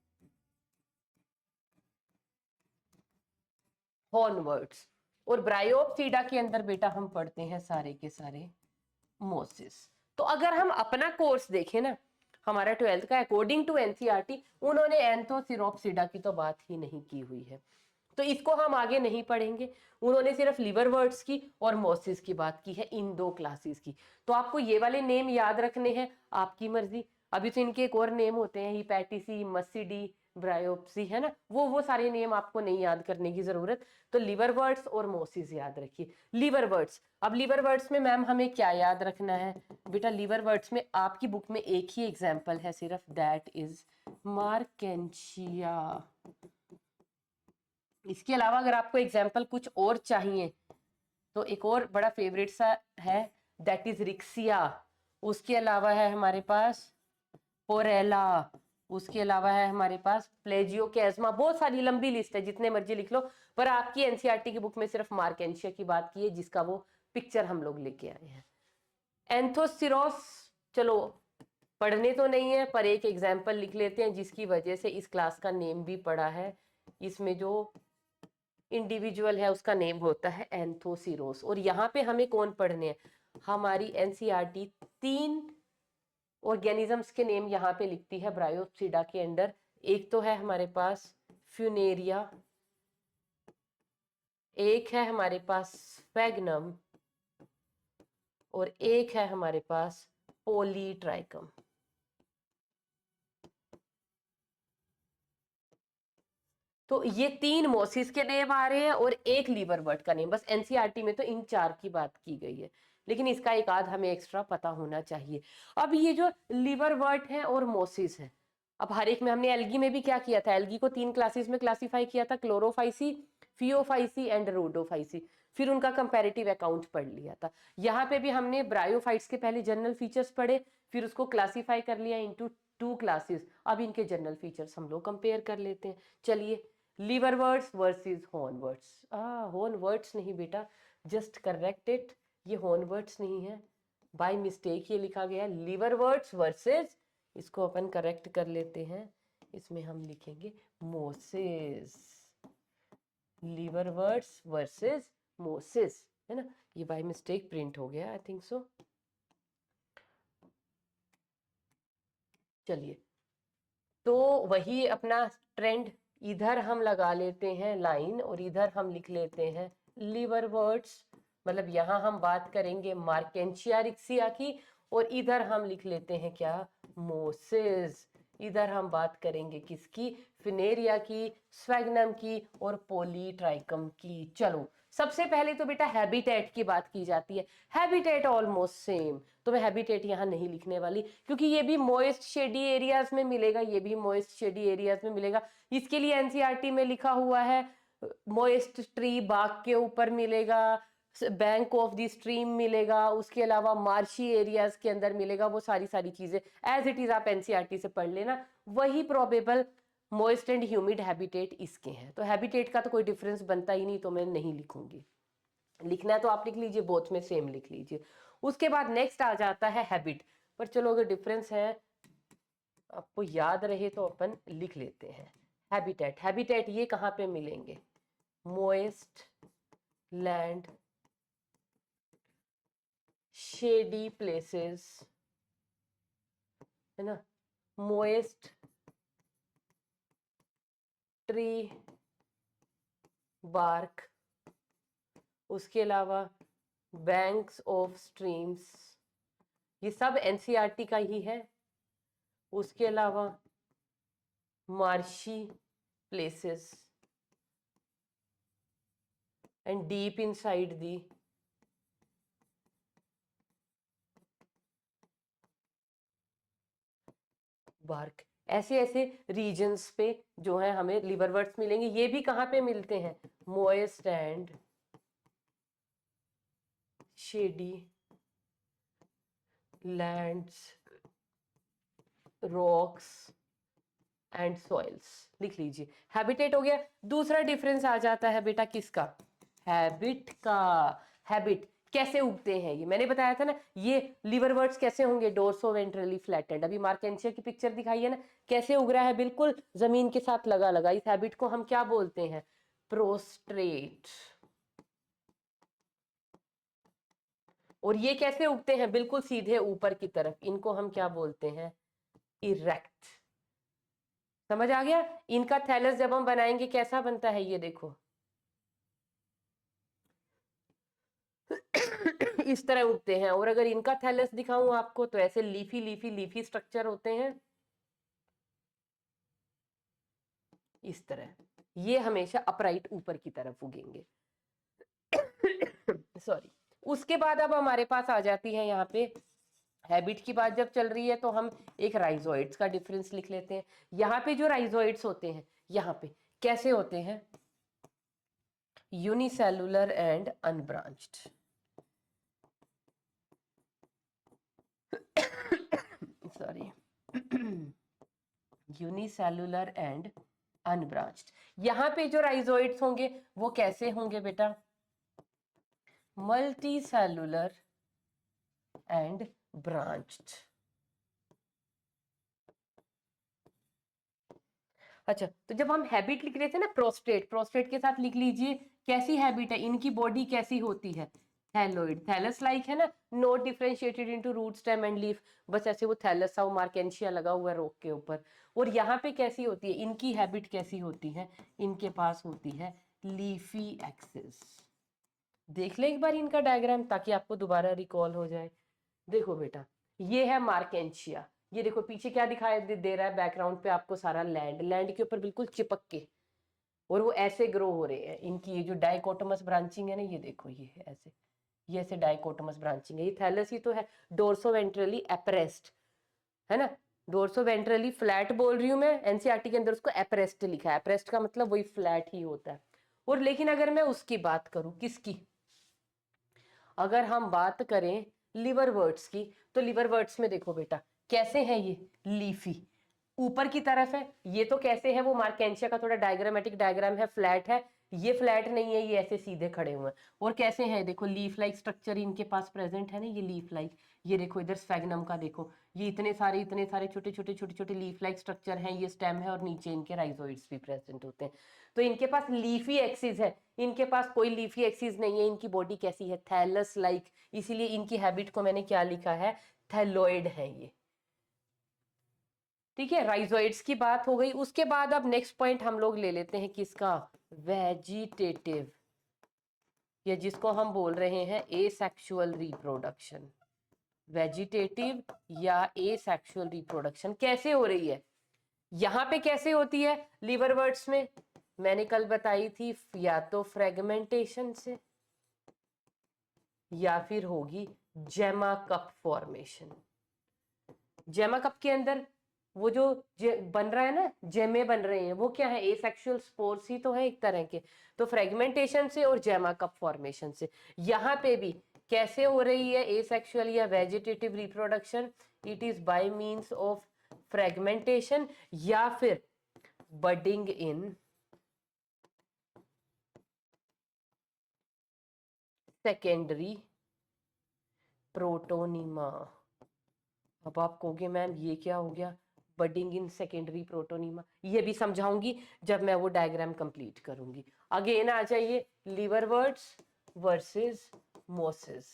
हॉर्नवर्ट्स, और ब्रायोप्सिडा के अंदर बेटा हम पढ़ते हैं सारे के सारे मोसिस। तो अगर हम अपना कोर्स देखें ना, हमारा 12th का अकॉर्डिंग टू एनसीईआरटी, उन्होंने एंथोसिरोप्सिडा की तो बात ही नहीं की हुई है, तो इसको हम आगे नहीं पढ़ेंगे, उन्होंने सिर्फ लिवरवर्ट्स की और मोसिस की बात की है, इन 2 क्लासेस की। तो आपको ये वाले नेम याद रखने हैं, आपकी मर्जी। अभी तो इनके एक और नेम होते हैं, हिपैटिसी, मस्सिडी, ब्रायोप्सी, है ना, वो सारे नेम आपको नहीं याद करने की जरूरत, तो लिवरवर्ट्स और मोसिस याद रखिए। लिवरवर्ट्स, अब लिवरवर्ट्स में मैम हमें क्या याद रखना है बेटा, लिवरवर्ट्स में आपकी बुक में एक ही एग्जाम्पल है सिर्फ, दैट इज मार्केंशिया। इसके अलावा अगर आपको एग्जाम्पल कुछ और चाहिए तो एक और बड़ा फेवरेट सा है, दैट इज रिक्सिया, उसके अलावा है हमारे पास पोरेला, उसके अलावा है हमारे पास प्लेजियोकेस्मा, बहुत सारी लंबी लिस्ट है, जितने मर्जी लिख लो, पर आपकी एनसीईआरटी की बुक में सिर्फ मार्केंशिया की बात की है, जिसका वो पिक्चर हम लोग लेके आए हैं। एंथोसिरोस चलो पढ़ने तो नहीं है, पर एक एग्जाम्पल लिख लेते हैं, जिसकी वजह से इस क्लास का नेम भी पढ़ा है, इसमें जो इंडिविजुअल है उसका नेम होता है एंथोसिरोस। और यहाँ पे हमें कौन पढ़ने हैं, हमारी एनसीईआरटी 3 ऑर्गेनिजम्स के नेम यहाँ पे लिखती है ब्रायोप्सिडा के अंडर। एक तो है हमारे पास फ्यूनेरिया, एक है हमारे पास स्फैग्नम, और एक है हमारे पास पोलीट्राइकम। तो ये 3 मोसिस के नेम आ रहे हैं और एक लिवरवर्ट का नेम, बस एनसीईआरटी में तो इन 4 की बात की गई है, लेकिन इसका एक आध हमें एक्स्ट्रा पता होना चाहिए। अब ये जो लिवरवर्ट है और मोसिस है, अब हर एक में हमने एल्गी में भी क्या किया था, एल्गी को 3 क्लासेस में क्लासिफाई किया था, क्लोरोफाइसी, फियोफाइसी एंड रोडोफाइसी, फिर उनका कंपैरेटिव अकाउंट पढ़ लिया था। यहाँ पे भी हमने ब्रायोफाइट्स के पहले जनरल फीचर्स पढ़े, फिर उसको क्लासिफाई कर लिया इनटू 2 क्लासेस। अब इनके जनरल फीचर्स हम लोग कंपेयर कर लेते हैं, चलिए। लिवरवर्ट्स वर्सेस हॉर्नवर्ट्स, हॉर्नवर्ट्स नहीं बेटा, जस्ट करेक्ट इट, ये हॉर्नवर्ट्स नहीं है, बाय मिस्टेक ये लिखा गया है लिवरवर्ट्स वर्सेस, इसको अपन करेक्ट कर लेते हैं, इसमें हम लिखेंगे मोसिस, लिवरवर्ट्स वर्सेस मोसिस, है ना, ये बाय मिस्टेक प्रिंट हो गया, आई थिंक सो। चलिए, तो वही अपना ट्रेंड, इधर हम लगा लेते हैं लाइन और इधर हम लिख लेते हैं लिवरवर्ट्स, मतलब यहाँ हम बात करेंगे मार्केंशिया रिक्सिया की, और इधर हम लिख लेते हैं क्या, मोसिस, इधर हम बात करेंगे किसकी, फिनेरिया की, स्फैग्नम की और पोलीट्राइकम की। चलो सबसे पहले तो बेटा हैबिटेट की बात की जाती है। हैबिटेट ऑलमोस्ट सेम, तो मैं हैबिटेट यहाँ नहीं लिखने वाली, क्योंकि ये भी मोइस्ट शेडी एरियाज में मिलेगा, ये भी मोइस्ट शेडी एरियाज में मिलेगा। इसके लिए एनसीईआरटी में लिखा हुआ है मोइस्ट ट्री बाग के ऊपर मिलेगा, बैंक ऑफ द स्ट्रीम मिलेगा, उसके अलावा मार्शी एरियाज के अंदर मिलेगा। वो सारी चीजें एज इट इज आप एनसीईआरटी से पढ़ लेना। वही probable moist and humid habitat इसके हैं, तो हैबिटेट का तो कोई डिफरेंस बनता ही नहीं, तो मैं नहीं लिखूंगी। लिखना है तो आप लिख लीजिए, बोथ में सेम लिख लीजिए। उसके बाद नेक्स्ट आ जाता है हैबिट, पर चलो अगर डिफरेंस है आपको याद रहे तो अपन लिख लेते हैं। हैबिटेट, हैबिटेट ये कहाँ पे मिलेंगे? मोइस्ट लैंड, शेडी प्लेसेस, है ना, मोइस्ट ट्री बार्क, उसके अलावा बैंक्स ऑफ स्ट्रीम्स, ये सब एनसीईआरटी का ही है। उसके अलावा marshy places and deep inside the bark, ऐसे ऐसे रीजन्स पे जो है हमें लिवरवर्ट्स मिलेंगे। ये भी कहाँ पे मिलते हैं? Moist and shady lands, rocks and soils, लिख लीजिए। हैबिटेट हो गया। दूसरा डिफरेंस आ जाता है बेटा किसका? हैबिट का। हैबिट कैसे उगते हैं? ये मैंने बताया था ना, ये लिवरवर्ट्स कैसे होंगे? Dorso ventrally flattened. अभी मार्केंशिया की पिक्चर दिखाई है ना, कैसे उग रहा है? बिल्कुल जमीन के साथ लगा लगा। इस हैबिट को हम क्या बोलते हैं? प्रोस्ट्रेट। और ये कैसे उगते हैं? बिल्कुल सीधे ऊपर की तरफ। इनको हम क्या बोलते हैं? इरेक्ट। समझ आ गया? इनका थैलस जब हम बनाएंगे कैसा बनता है, ये देखो इस तरह उगते हैं। और अगर इनका थैलस दिखाऊं आपको तो ऐसे लीफी लीफी लीफी स्ट्रक्चर होते हैं इस तरह। ये हमेशा अपराइट ऊपर की तरफ उगेंगे। सॉरी। उसके बाद अब हमारे पास आ जाती है यहाँ पे हैबिट की बात जब चल रही है तो हम एक राइजोइड्स का डिफरेंस लिख लेते हैं। यहाँ पे जो राइजोइड्स होते हैं यहाँ पे कैसे होते हैं? Unicellular and unbranched. Sorry unicellular and unbranched. यहाँ पे जो राइजोइड्स होंगे वो कैसे होंगे बेटा? Multi cellular and branched. अच्छा, तो जब हम हैबिट लिख रहे थे ना, प्रोस्टेट, प्रोस्टेट के साथ लिख लीजिए कैसी हैबिट है, इनकी बॉडी कैसी होती है? थैलोइड, थैलस लाइक है ना, not differentiated into root stem and leaf. बस ऐसे वो थैलस सा, वो मार्केंशिया लगा हुआ है रोक के ऊपर। और यहाँ पे कैसी होती है? इनकी हैबिट कैसी होती है? इनके पास होती है लीफी एक्सिस। देख ले एक बार इनका डायग्राम ताकि आपको दोबारा रिकॉल हो जाए। देखो बेटा, ये है मार्केंशिया। ये देखो पीछे क्या दिखाई दे रहा है बैकग्राउंड पे आपको? सारा लैंड, लैंड के ऊपर बिल्कुल चिपक के, और वो ऐसे ग्रो हो रहे हैं। इनकी ये जो डाइकोटोमस ब्रांचिंग है ना, ये देखो ये है ऐसे, ये ऐसे डाइकोटोमस ब्रांचिंग है। ये थैलस ही तो है, डोर्सो वेंट्रली एप्रेस्ट, है ना। डोर्सो वेंट्रली फ्लैट बोल रही हूँ मैं, एनसीईआरटी के अंदर उसको एप्रेस्ट लिखा है। एप्रेस्ट का मतलब वही फ्लैट ही होता है। और लेकिन अगर मैं उसकी बात करूं, किसकी? अगर हम बात करें लिवरवर्ट्स की, तो लिवरवर्ट्स में देखो बेटा कैसे है ये? लीफी ऊपर की तरफ है। ये तो कैसे है? वो मार्केंशिया का थोड़ा डायग्रामेटिक डायग्राम है, फ्लैट है। ये फ्लैट नहीं है, ये ऐसे सीधे खड़े हुए हैं। और कैसे हैं? देखो लीफ लाइक स्ट्रक्चर इनके पास प्रेजेंट है ना, ये लीफ लाइक। ये देखो इधर स्फेगनम का देखो, ये इतने सारे छोटे छोटे लीफ लाइक स्ट्रक्चर हैं। ये स्टेम है और नीचे इनके राइजोइड्स भी प्रेजेंट होते हैं। तो इनके पास लीफी एक्सिस है, इनके पास कोई लीफी एक्सिस नहीं है। इनकी बॉडी कैसी है? Thallus like. इसीलिए इनकी हैबिट को मैंने क्या लिखा है? थैलोइड है ये। ठीक है, राइजोइड्स की बात हो गई। उसके बाद अब नेक्स्ट पॉइंट हम लोग ले लेते हैं किसका? वेजिटेटिव, या जिसको हम बोल रहे हैं एसेक्सुअल रिप्रोडक्शन। वेजिटेटिव या एसेक्सुअल रिप्रोडक्शन कैसे हो रही है? यहाँ पे कैसे होती है लिवरवर्ट्स में? मैंने कल बताई थी, या तो फ्रेगमेंटेशन से, या फिर होगी जेमा कप फॉर्मेशन। जेमा कप के अंदर वो जो बन रहा है ना, जेमे बन रहे हैं, वो क्या है, एसेक्सुअल स्पोर्स ही तो है एक तरह के। तो फ्रेगमेंटेशन से और जेमा कप फॉर्मेशन से। यहाँ पे भी कैसे हो रही है एसेक्सुअल या vegetative reproduction, it is by means of fragmentation या फिर बडिंग इन सेकेंडरी प्रोटोनिमा। अब आप कहोगे मैम ये क्या हो गया, बडिंग इन सेकेंडरी प्रोटोनिमा, ये भी समझाऊंगी जब मैं वो डायग्राम कंप्लीट करूंगी। अगेन आ जाइए, लिवरवर्ट्स वर्सेस मोसेस,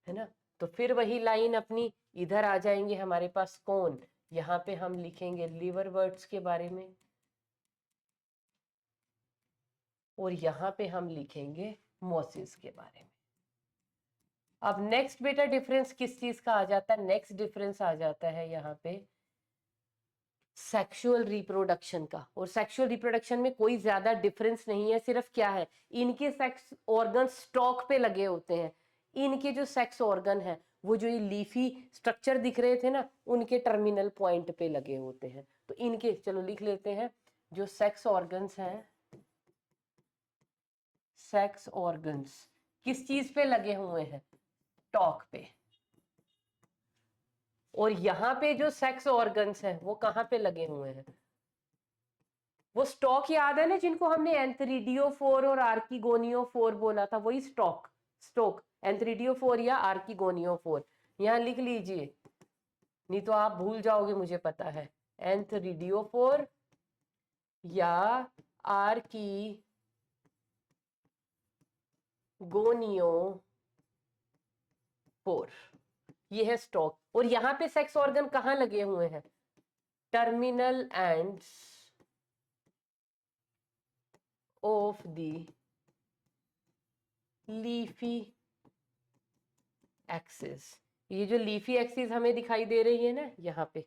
है ना। तो फिर वही लाइन अपनी इधर आ जाएंगे हमारे पास कौन, यहाँ पे हम लिखेंगे लिवरवर्ट्स के बारे में और यहाँ पे हम लिखेंगे मोसेस के बारे में। अब नेक्स्ट बेटा डिफरेंस किस चीज का आ जाता है, नेक्स्ट डिफरेंस आ जाता है यहाँ पे सेक्सुअल रिप्रोडक्शन का। और सेक्सुअल रिप्रोडक्शन में कोई ज्यादा डिफरेंस नहीं है, सिर्फ क्या है, इनके सेक्स ऑर्गन स्टॉक पे लगे होते हैं। इनके जो सेक्स ऑर्गन है वो जो ये लीफी स्ट्रक्चर दिख रहे थे ना, उनके टर्मिनल पॉइंट पे लगे होते हैं। तो इनके चलो लिख लेते हैं, जो सेक्स ऑर्गन्स हैं, सेक्स ऑर्गन्स किस चीज पे लगे हुए हैं, स्टॉक पे। और यहाँ पे जो सेक्स ऑर्गन्स हैं वो कहाँ पे लगे हुए हैं, वो स्टॉक याद है ना जिनको हमने एंथ्रीडियोफोर और आर्किगोनियोफोर बोला था, वही स्टॉक, स्टॉक एंथ्रीडियोफोर या आर्किगोनियोफोर, यहाँ लिख लीजिए नहीं तो आप भूल जाओगे, मुझे पता है। एंथ्रीडियोफोर या आर्किगोनियोफोर, ये है स्टॉक। और यहाँ पे सेक्स ऑर्गन कहाँ लगे हुए हैं, terminal ends of the leafy axis. ये जो लीफी एक्सिस हमें दिखाई दे रही है ना यहाँ पे,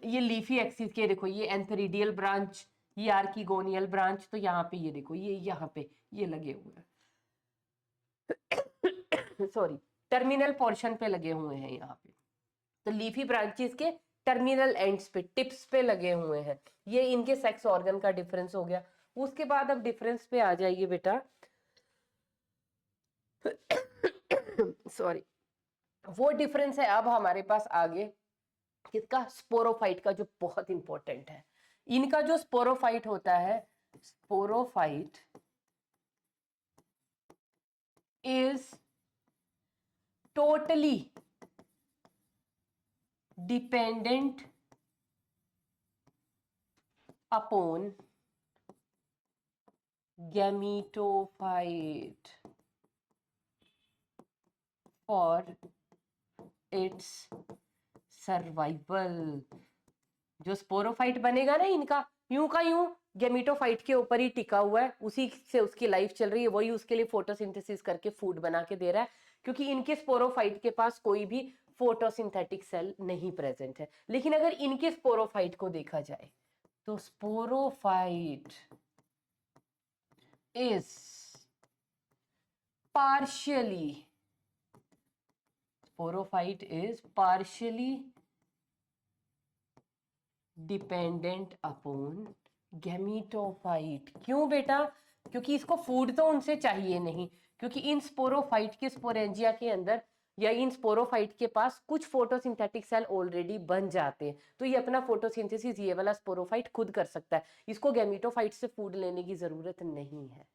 ये लीफी एक्सिस के देखो, ये एंथेरिडियल ब्रांच, ये आर्किगोनियल ब्रांच, तो यहाँ पे ये देखो, ये यहाँ पे ये लगे हुए हैं सॉरी, टर्मिनल पोर्शन पे लगे हुए हैं यहाँ पे। तो लीफी ब्रांचेस के टर्मिनल एंड्स पे, टिप्स पे लगे हुए हैं। ये इनके सेक्स ऑर्गन का डिफरेंस हो गया। उसके बाद अब डिफरेंस पे आ जाइए बेटा सॉरी, वो डिफरेंस है अब हमारे पास आगे किसका, स्पोरोफाइट का, जो बहुत इंपॉर्टेंट है। इनका जो स्पोरोफाइट होता है, sporophyte is totally dependent upon gametophyte for its survival. जो स्पोरोफाइट बनेगा ना इनका, यूं का यूं गैमीटोफाइट के ऊपर ही टिका हुआ है, उसी से उसकी लाइफ चल रही है, वही उसके लिए फोटोसिंथेसिस करके फूड बना के दे रहा है, क्योंकि इनके स्पोरोफाइट के पास कोई भी फोटोसिंथेटिक सेल नहीं प्रेजेंट है। लेकिन अगर इनके स्पोरोफाइट को देखा जाए तो sporophyte is partially, sporophyte is partially dependent upon gametophyte. क्यों बेटा, क्योंकि इसको फूड तो उनसे चाहिए नहीं, क्योंकि इन स्पोरोफाइट के स्पोरेंजिया के अंदर या इन स्पोरोफाइट के पास कुछ फोटोसिंथेटिक सेल ऑलरेडी बन जाते हैं, तो ये अपना फोटोसिंथेसिस ये वाला स्पोरोफाइट खुद कर सकता है, इसको गैमीटोफाइट से फूड लेने की जरूरत नहीं है।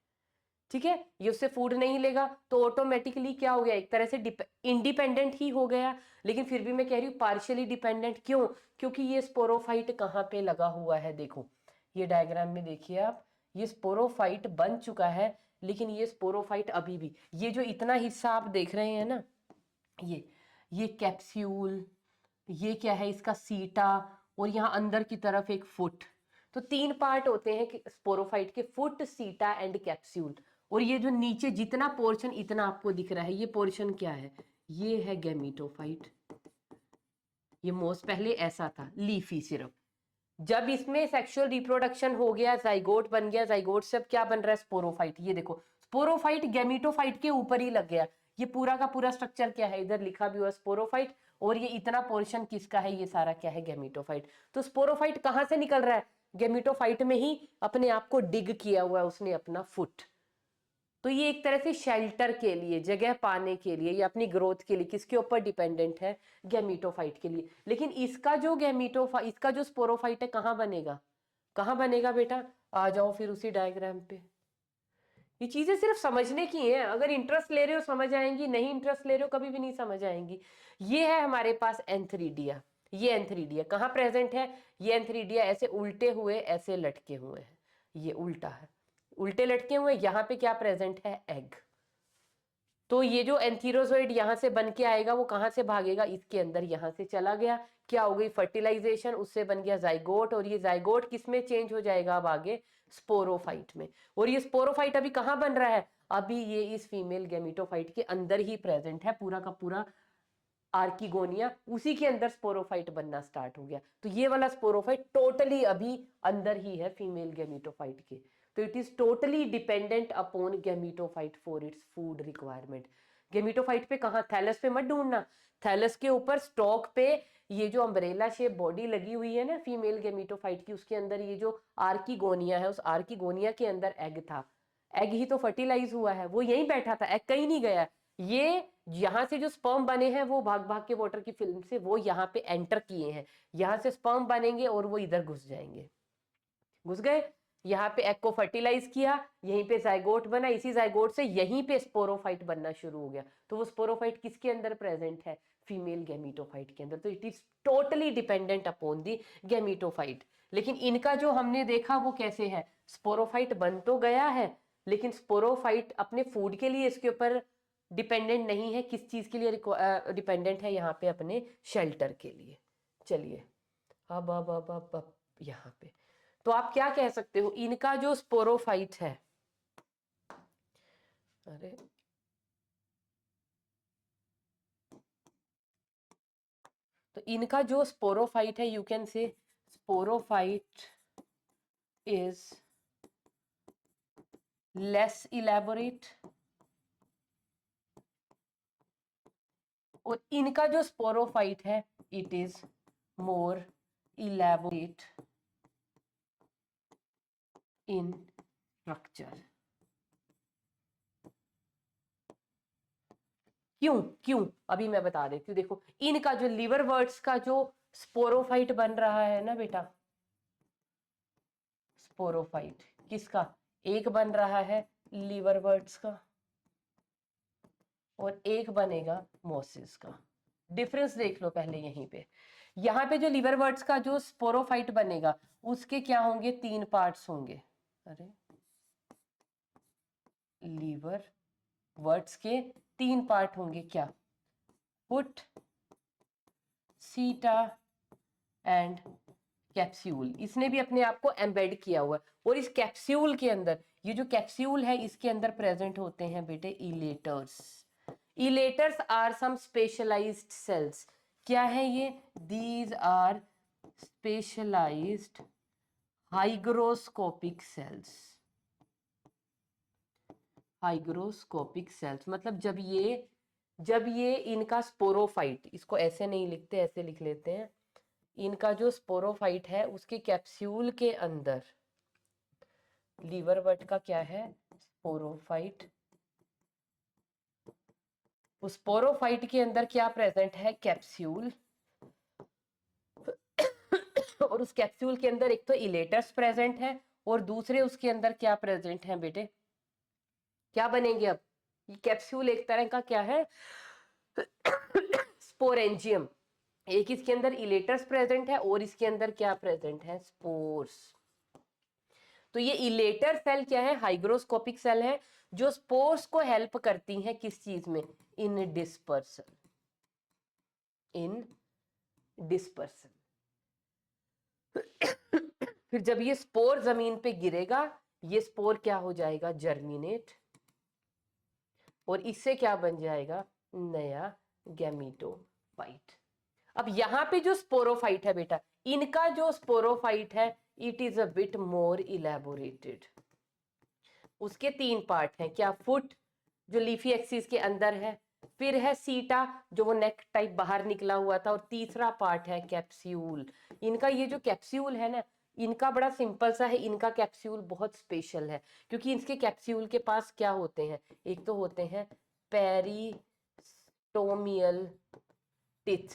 ठीक है, ये उससे फूड नहीं लेगा तो ऑटोमेटिकली क्या हो गया, एक तरह से इंडिपेंडेंट ही हो गया। लेकिन फिर भी मैं कह रही हूँ पार्शियली डिपेंडेंट, क्यों, क्योंकि ये स्पोरोफाइट कहाँ पे लगा हुआ है, देखो ये डायग्राम में देखिए आप, ये स्पोरोफाइट बन चुका है, लेकिन ये स्पोरोफाइट अभी भी, ये जो इतना हिस्सा आप देख रहे हैं ना, ये कैप्सूल, ये क्या है इसका सीटा, और यहाँ अंदर की तरफ एक फुट। तो तीन पार्ट होते हैं स्पोरोफाइट के, फुट, सीटा एंड कैप्सूल। और ये जो नीचे जितना पोर्शन इतना आपको दिख रहा है, ये पोर्शन क्या है, ये है गैमीटोफाइट। ये मोस्ट पहले ऐसा था, लीफी सिर्फ, जब इसमें सेक्सुअल रिप्रोडक्शन हो गया, जाइगोट बन गया, जाइगोट से अब क्या बन रहा है, स्पोरोफाइट। ये देखो स्पोरोफाइट गैमीटोफाइट के ऊपर ही लग गया। ये पूरा का पूरा स्ट्रक्चर क्या है, इधर लिखा भी हुआ स्पोरोफाइट, और ये इतना पोर्शन किसका है, ये सारा क्या है, गैमीटोफाइट। तो स्पोरोफाइट कहां से निकल रहा है, गैमीटोफाइट में ही अपने आप को डिग किया हुआ है उसने अपना फुट। तो ये एक तरह से शेल्टर के लिए, जगह पाने के लिए, या अपनी ग्रोथ के लिए किसके ऊपर डिपेंडेंट है, गैमीटोफाइट के लिए। लेकिन इसका जो इसका जो स्पोरोफाइट है कहाँ बनेगा, कहाँ बनेगा बेटा, आ जाओ फिर उसी डायग्राम पे। ये चीजें सिर्फ समझने की हैं, अगर इंटरेस्ट ले रहे हो समझ आएंगी, नहीं इंटरेस्ट ले रहे हो कभी भी नहीं समझ आएंगी। ये है हमारे पास एंथरीडिया, ये एंथरीडिया कहाँ प्रेजेंट है, ये एंथरीडिया ऐसे उल्टे हुए ऐसे लटके हुए हैं, ये उल्टा है, उल्टे लटके हुए, यहाँ पे क्या प्रेजेंट है, एग। तो ये जो एंथीरोजोइड यहाँ से बन के आएगा वो कहाँ से भागेगा, इसके अंदर यहाँ से चला गया, क्या हो गई फर्टिलाइजेशन, उससे बन गया जाइगोट, और ये जाइगोट किस में चेंज हो जाएगा अब आगे, स्पोरोफाइट में। और ये स्पोरोफाइट अभी कहाँ बन रहा है, अभी ये इस फीमेल गैमीटोफाइट के अंदर ही प्रेजेंट है, पूरा का पूरा आर्किगोनिया उसी के अंदर स्पोरोफाइट बनना स्टार्ट हो गया। तो ये वाला स्पोरोफाइट टोटली अभी अंदर ही है फीमेल गैमीटोफाइट के। तो it is totally dependent upon gametophyte for its food requirement. Gametophyte पे कहाँ, थैलस पे मत ढूंढना, थैलस के ऊपर स्टॉक पे ये जो अम्ब्रेला शेप बॉडी लगी हुई है ना फीमेल गैमीटोफाइट की, उसके अंदर ये जो आर्किगोनिया है, उस आर्किगोनिया के अंदर एग था, एग ही तो फर्टिलाइज हुआ है, वो यहीं बैठा था, एग कहीं नहीं गया। ये यहाँ से जो स्पर्म बने हैं वो भाग भाग के वाटर की फिल्म से वो यहाँ पे एंटर किए हैं, यहाँ से स्पर्म बनेंगे और वो इधर घुस जाएंगे, घुस गए, यहाँ पे एग को फर्टिलाइज किया, यहीं पे जाइगोट बना, इसी जाइगोट से यहीं पे स्पोरोफाइट बनना शुरू हो गया। तो वो स्पोरोफाइट किसके अंदर प्रेजेंट है, फीमेल गैमीटोफाइट के अंदर। तो it is totally dependent upon the gametophyte. लेकिन इनका जो हमने देखा वो कैसे है, स्पोरोफाइट बन तो गया है लेकिन स्पोरोफाइट अपने फूड के लिए इसके ऊपर डिपेंडेंट नहीं है, किस चीज के लिए डिपेंडेंट है, यहाँ पे अपने शेल्टर के लिए। चलिए अब यहाँ पे तो आप क्या कह सकते हो, इनका जो स्पोरोफाइट है, अरे तो इनका जो स्पोरोफाइट है, यू कैन से स्पोरोफाइट इज लेस इलेबोरेट, और इनका जो स्पोरोफाइट है it is more elaborate in structure. क्यों क्यों, अभी मैं बता देती हूँ। देखो इनका जो लिवर वर्ड्स का जो स्पोरोफाइट बन रहा है ना बेटा, स्पोरोफाइट किसका, एक बन रहा है लिवर वर्ड्स का और एक बनेगा मोसिस का। डिफरेंस देख लो पहले यहीं पे, यहाँ पे जो लिवर वर्ड्स का जो स्पोरोफाइट बनेगा उसके क्या होंगे, तीन पार्ट्स होंगे, अरे लीवर वर्ड्स के तीन पार्ट होंगे, क्या, फुट, सीटा एंड कैप्सूल। इसने भी अपने आप को एम्बेड किया हुआ है, और इस कैप्सूल के अंदर, ये जो कैप्सूल है इसके अंदर प्रेजेंट होते हैं बेटे elaters. Elaters are some specialized cells, क्या है ये, these are specialized hygroscopic cells. Hygroscopic cells मतलब जब ये इनका स्पोरोफाइट, इसको ऐसे नहीं लिखते ऐसे लिख लेते हैं, इनका जो स्पोरोफाइट है उसके कैप्सूल के अंदर, लीवर बट का क्या है, स्पोरोफाइट, उस स्पोरोफाइट के अंदर क्या प्रेजेंट है, कैप्सूल, और उस कैप्सूल के अंदर एक तो इलेटर्स प्रेजेंट है और दूसरे उसके अंदर क्या प्रेजेंट है बेटे, क्या बनेंगे अब, ये कैप्सूल एक तरह का क्या है, स्पोरेंजियम। एक इसके अंदर इलेटर्स प्रेजेंट है और इसके अंदर क्या प्रेजेंट है, स्पोर्स। तो ये इलेटर सेल क्या है, हाइग्रोस्कोपिक सेल है जो स्पोर्स को हेल्प करती हैं किस चीज में, इन डिस्पर्सन, इन डिस्पर्सन। फिर जब ये स्पोर जमीन पे गिरेगा, ये स्पोर क्या हो जाएगा, जर्मिनेट, और इससे क्या बन जाएगा, नया गैमीटोफाइट। अब यहाँ पे जो स्पोरोफाइट है बेटा, इनका जो स्पोरोफाइट है it is a bit more elaborated, उसके 3 पार्ट हैं, क्या? फुट जो लीफी एक्सिस के अंदर है, फिर है सीटा जो वो नेक टाइप बाहर निकला हुआ था, और तीसरा पार्ट है कैप्सूल। इनका ये जो कैप्सूल है ना, इनका बड़ा सिंपल सा है, इनका कैप्सूल बहुत स्पेशल है, क्योंकि इसके कैप्सूल के पास क्या होते हैं, एक तो होते हैं पेरिस्टोमियल टिथ,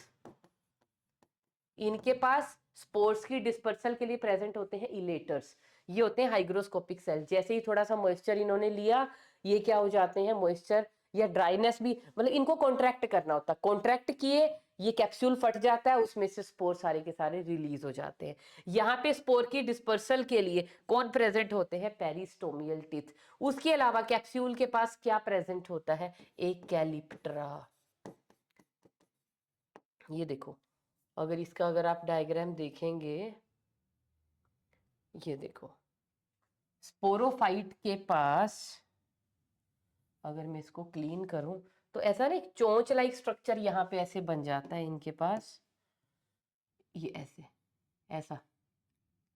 इनके पास स्पोर्स की डिस्पर्सल के लिए प्रेजेंट होते हैं इलेटर्स, ये होते हैं हाइग्रोस्कोपिक सेल। जैसे ही थोड़ा सा मॉइस्चर इन्होंने लिया, ये क्या हो जाते हैं, मॉइस्चर या ड्राइनेस भी, मतलब इनको कॉन्ट्रैक्ट करना होता है, कॉन्ट्रैक्ट किए ये कैप्सूल फट जाता है, उसमें से स्पोर सारे के सारे रिलीज हो जाते हैं। यहाँ पे स्पोर की डिस्पर्सल के लिए कौन प्रेजेंट होते हैं, पेरिस्टोमियल टिथ। उसके अलावा कैप्सूल के पास क्या प्रेजेंट होता है, एक कैलिप्ट्रा। ये देखो, अगर इसका अगर आप डायग्राम देखेंगे, ये देखो स्पोरोफाइट के पास, अगर मैं इसको क्लीन करूं तो ऐसा ना एक चोंच लाइक स्ट्रक्चर यहाँ पे ऐसे बन जाता है इनके पास, ये ऐसे ऐसा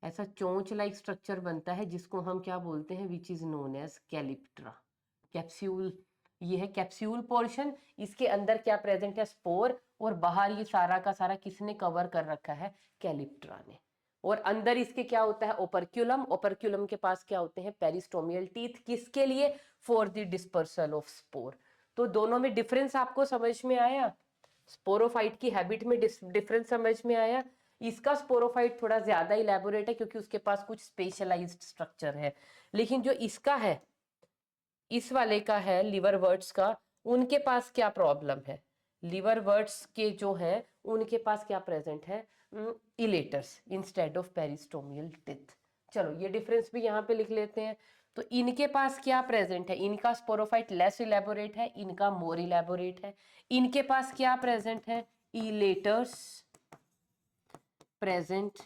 ऐसा चोंच लाइक स्ट्रक्चर बनता है, जिसको हम क्या बोलते हैं, which is known as calyptra. Capsule, ये है कैप्सूल पोर्शन, इसके अंदर क्या प्रेजेंट है, स्पोर, और बाहर ये सारा का सारा किसने कवर कर रखा है, कैलिप्ट्रा ने। और अंदर इसके क्या होता है, ओपर्क्यूलम, ओपर्क्यूलम के पास क्या होते हैं, पेरिस्टोमियल टीथ, किसके लिए, for the dispersal of spore. तो दोनों में डिफरेंस आपको समझ में आया, स्पोरोफाइट की हैबिट में डिफरेंस समझ में आया। इसका स्पोरोफाइट थोड़ा ज्यादा इलेबोरेट है, क्योंकि उसके पास कुछ स्पेशलाइज्ड स्ट्रक्चर है, लेकिन जो इसका है, इस वाले का है लिवरवर्ट्स का, उनके पास क्या प्रॉब्लम है, लिवरवर्ट्स के जो है उनके पास क्या प्रेजेंट है, इलेटर्स इंस्टेड ऑफ पेरिस्टोमियल टिथ। चलो ये डिफरेंस भी यहाँ पे लिख लेते हैं। तो इनके पास क्या प्रेजेंट है, इनका स्पोरोफाइट लेस इलेबोरेट है, इनका मोर इलेबोरेट है। इनके पास क्या प्रेजेंट है, इलेटर्स प्रेजेंट,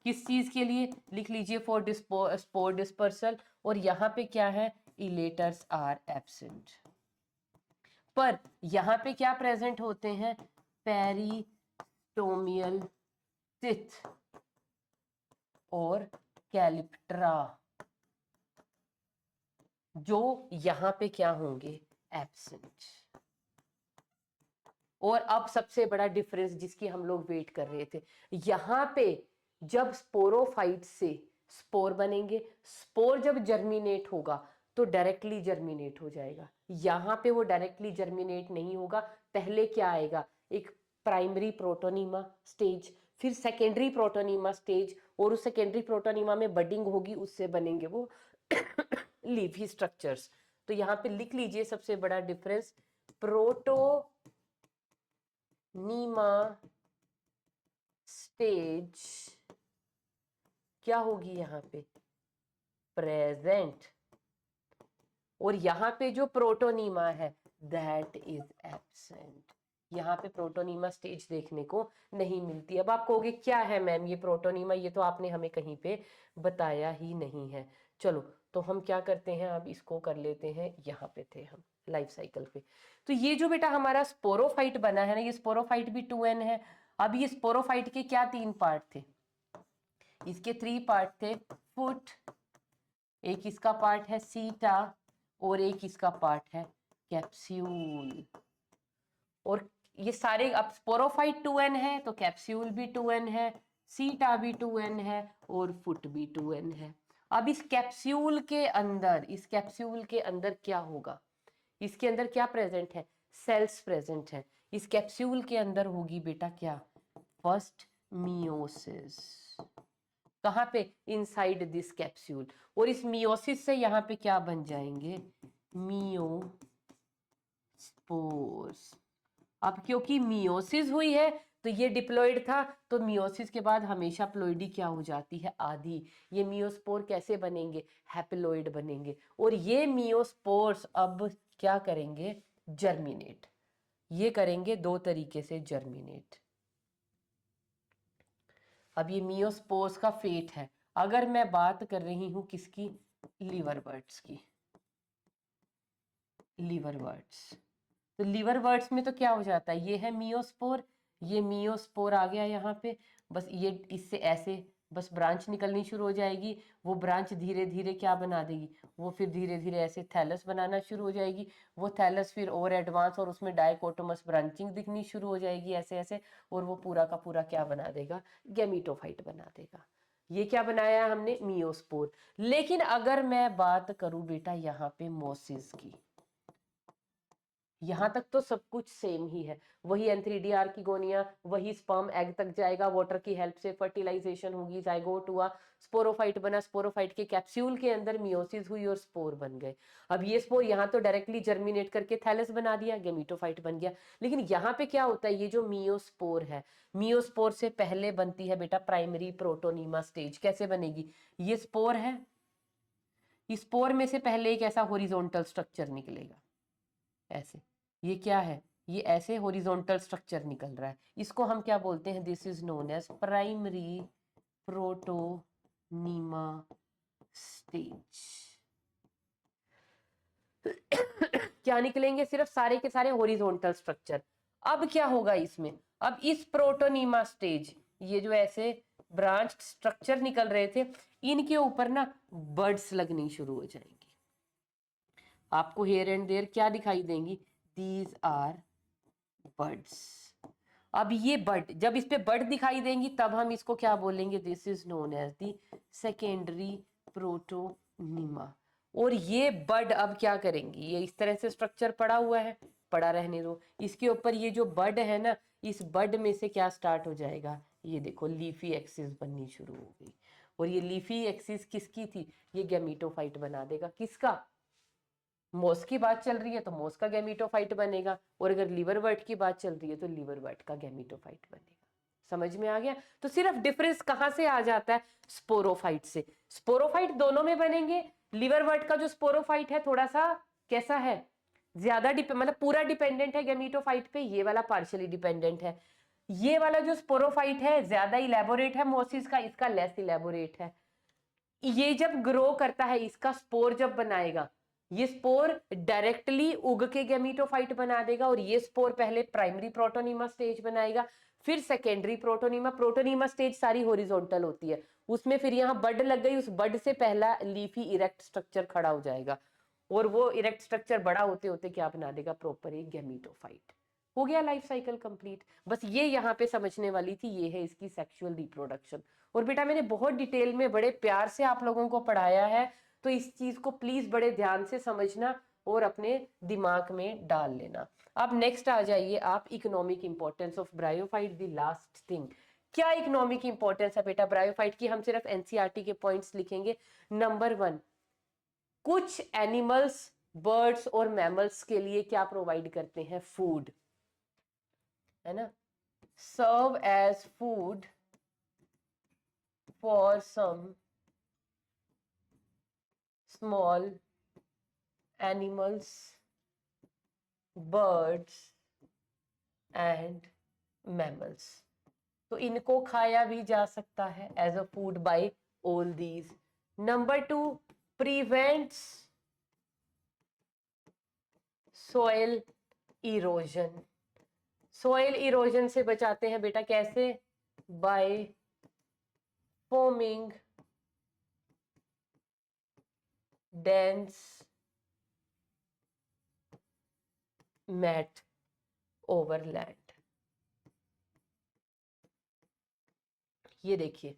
किस चीज के लिए, लिख लीजिए फॉर स्पोर डिस्पर्सल, और यहाँ पे क्या है, इलेटर्स आर एब्सेंट। पर यहाँ पे क्या प्रेजेंट होते हैं, पेरिस्टोमियल टिथ और कैलिप्ट्रा, जो यहाँ पे क्या होंगे, एब्सेंट। और अब सबसे बड़ा डिफरेंस जिसकी हम लोग वेट कर रहे थे, यहाँ पे जब स्पोरोफाइट से स्पोर बनेंगे, स्पोर जब जर्मिनेट होगा तो डायरेक्टली जर्मिनेट हो जाएगा, यहाँ पे वो डायरेक्टली जर्मिनेट नहीं होगा। पहले क्या आएगा, एक प्राइमरी प्रोटोनीमा स्टेज, फिर सेकेंडरी प्रोटोनीमा स्टेज, और उस सेकेंडरी प्रोटोनीमा में बडिंग होगी, उससे बनेंगे वो लीफी स्ट्रक्चर्स। तो यहाँ पे लिख लीजिए सबसे बड़ा डिफरेंस, प्रोटोनीमा स्टेज क्या होगी यहाँ पे, प्रेजेंट, और यहाँ पे जो प्रोटोनीमा है दैट इज एब्सेंट। यहाँ पे प्रोटोनीमा स्टेज देखने को नहीं मिलती। अब आप कहोगे क्या है मैम ये प्रोटोनीमा, ये तो आपने हमें कहीं पे बताया ही नहीं है। चलो तो हम क्या करते हैं, अब इसको कर लेते हैं, यहाँ पे थे हम लाइफ साइकिल पे। तो ये जो बेटा हमारा स्पोरोफाइट बना है ना, ये स्पोरोफाइट भी 2n है। अब ये स्पोरोफाइट के क्या 3 पार्ट थे, इसके 3 पार्ट थे, फुट, एक इसका पार्ट है सीटा, और एक इसका पार्ट है कैप्सूल। और ये सारे, अब स्पोरोफाइट 2n है तो कैप्सूल भी 2n है, सीटा भी 2n है, और फुट भी 2n है। अब इस कैप्सूल के अंदर, इस कैप्सूल के अंदर क्या होगा, इसके अंदर क्या प्रेजेंट है, सेल्स प्रेजेंट है। इस कैप्सूल के अंदर होगी बेटा क्या, फर्स्ट मियोसिस, कहाँ पे, इनसाइड दिस कैप्सूल, और इस मियोसिस से यहाँ पे क्या बन जाएंगे, मियोस्पोर्स। अब क्योंकि मियोसिस हुई है तो ये डिप्लॉइड था, तो मियोसिस के बाद हमेशा प्लॉइडी क्या हो जाती है, आधी। ये मियोस्पोर कैसे बनेंगे, हैप्लॉइड बनेंगे, और ये मियोस्पोर्स अब क्या करेंगे, जर्मिनेट। ये करेंगे 2 तरीके से जर्मिनेट। अब ये मियोस्पोर्स का फेट है। अगर मैं बात कर रही हूं किसकी, लिवरवर्ट्स की, लिवरवर्ट्स, तो लिवरवर्ट्स में तो क्या हो जाता है, ये है मियोस्पोर, ये मियोस्पोर आ गया यहाँ पे, बस ये इससे ऐसे बस ब्रांच निकलनी शुरू हो जाएगी, वो ब्रांच धीरे धीरे क्या बना देगी, वो फिर धीरे धीरे ऐसे थैलस बनाना शुरू हो जाएगी, वो थैलस फिर और एडवांस और उसमें डाइकोटोमस ब्रांचिंग दिखनी शुरू हो जाएगी ऐसे ऐसे, और वो पूरा का पूरा क्या बना देगा, गैमीटोफाइट बना देगा। ये क्या बनाया हमने, मियोस्पोर। लेकिन अगर मैं बात करूं बेटा यहाँ पे मोसिस की, यहां तक तो सब कुछ सेम ही है, वही एंथ्रीडियार की गोनिया, वही स्पर्म एग तक जाएगा, वाटर की हेल्प से फर्टिलाइजेशन होगी, जाइगोट हुआ, स्पोरोफाइट बना, स्पोरोफाइट के कैप्सूल के अंदर मियोसिस हुई और स्पोर बन गए। अब ये स्पोर यहाँ तो डायरेक्टली जर्मिनेट करके थैलस बना दिया, गेमीटोफाइट बन गया। लेकिन यहाँ पे क्या होता है, ये जो मियोस्पोर है, मियोस्पोर से पहले बनती है बेटा प्राइमरी प्रोटोनीमा स्टेज। कैसे बनेगी, ये स्पोर है, इस स्पोर में से पहले एक ऐसा हॉरिजॉन्टल स्ट्रक्चर निकलेगा ऐसे, ये क्या है, ये ऐसे हॉरिजॉन्टल स्ट्रक्चर निकल रहा है, इसको हम क्या बोलते हैं, this is known as primary protonema stage. क्या निकलेंगे, सिर्फ सारे के सारे हॉरिजॉन्टल स्ट्रक्चर। अब क्या होगा इसमें, अब इस प्रोटोनीमा स्टेज, ये जो ऐसे ब्रांच स्ट्रक्चर निकल रहे थे, इनके ऊपर ना बर्ड्स लगनी शुरू हो जाएंगी। आपको हेयर एंड देयर क्या दिखाई देंगी, दीज आर बर्ड्स। अब ये बर्ड, जब इस पे बर्ड दिखाई देंगी तब हम इसको क्या बोलेंगे, this is known as the secondary protonema. और ये बर्ड अब क्या करेंगी, ये इस तरह से स्ट्रक्चर पड़ा हुआ है, पड़ा रहने दो, इसके ऊपर ये जो बर्ड है ना, इस बर्ड में से क्या स्टार्ट हो जाएगा, ये देखो लीफी एक्सिस बननी शुरू हो गई। और ये लीफी एक्सिस किसकी थी, ये गैमीटोफाइट बना देगा, किसका, मोस की बात चल रही है तो मोस का गैमीटोफाइट बनेगा, और अगर लिवर बर्ड की बात चल रही है तो लिवर बर्ड का गैमीटोफाइट बनेगा। समझ में आ गया। तो सिर्फ डिफरेंस कहां से आ जाता है, स्पोरोफाइट से। स्पोरोफाइट दोनों में बनेंगे, लिवर बर्ड का जो स्पोरोफाइट है थोड़ा सा कैसा है, ज्यादा मतलब पूरा डिपेंडेंट है गैमीटोफाइट पे, ये वाला पार्शियली डिपेंडेंट है। ये वाला जो स्पोरोफाइट है ज्यादा इलेबोरेट है मोसिस का, इसका लेस इलेबोरेट है। ये जब ग्रो करता है, इसका स्पोर जब बनाएगा, ये स्पोर डायरेक्टली उग के गैमीटोफाइट बना देगा, और ये स्पोर पहले प्राइमरी प्रोटोनीमा स्टेज बनाएगा, फिर सेकेंडरी प्रोटोनीमा। प्रोटोनीमा स्टेज सारी हॉरिजॉन्टल होती है, उसमें फिर यहाँ बड लग गई, उस बड से पहला लीफी इरेक्ट स्ट्रक्चर खड़ा हो जाएगा, और वो इरेक्ट स्ट्रक्चर बड़ा होते होते क्या बना देगा, प्रॉपर एक गैमीटोफाइट। हो गया लाइफ साइकिल कंप्लीट। बस ये यहाँ पे समझने वाली थी, ये है इसकी सेक्सुअल रिप्रोडक्शन। और बेटा मैंने बहुत डिटेल में बड़े प्यार से आप लोगों को पढ़ाया है, तो इस चीज को प्लीज बड़े ध्यान से समझना और अपने दिमाग में डाल लेना। अब नेक्स्ट आ जाइए आप, economic importance of bryophyte, the last thing. क्या इकोनॉमिक इंपॉर्टेंस है बेटा ब्रायोफाइट की, हम सिर्फ एनसीईआरटी के पॉइंट्स लिखेंगे। नंबर 1, कुछ एनिमल्स, बर्ड्स और मैमल्स के लिए क्या प्रोवाइड करते हैं, फूड, है ना, serve as food for some small animals, birds and mammals। तो इनको खाया भी जा सकता है as a food by all these. Number 2, prevents soil erosion. Soil erosion से बचाते हैं बेटा, कैसे, by forming dense mat over land। ये देखिए,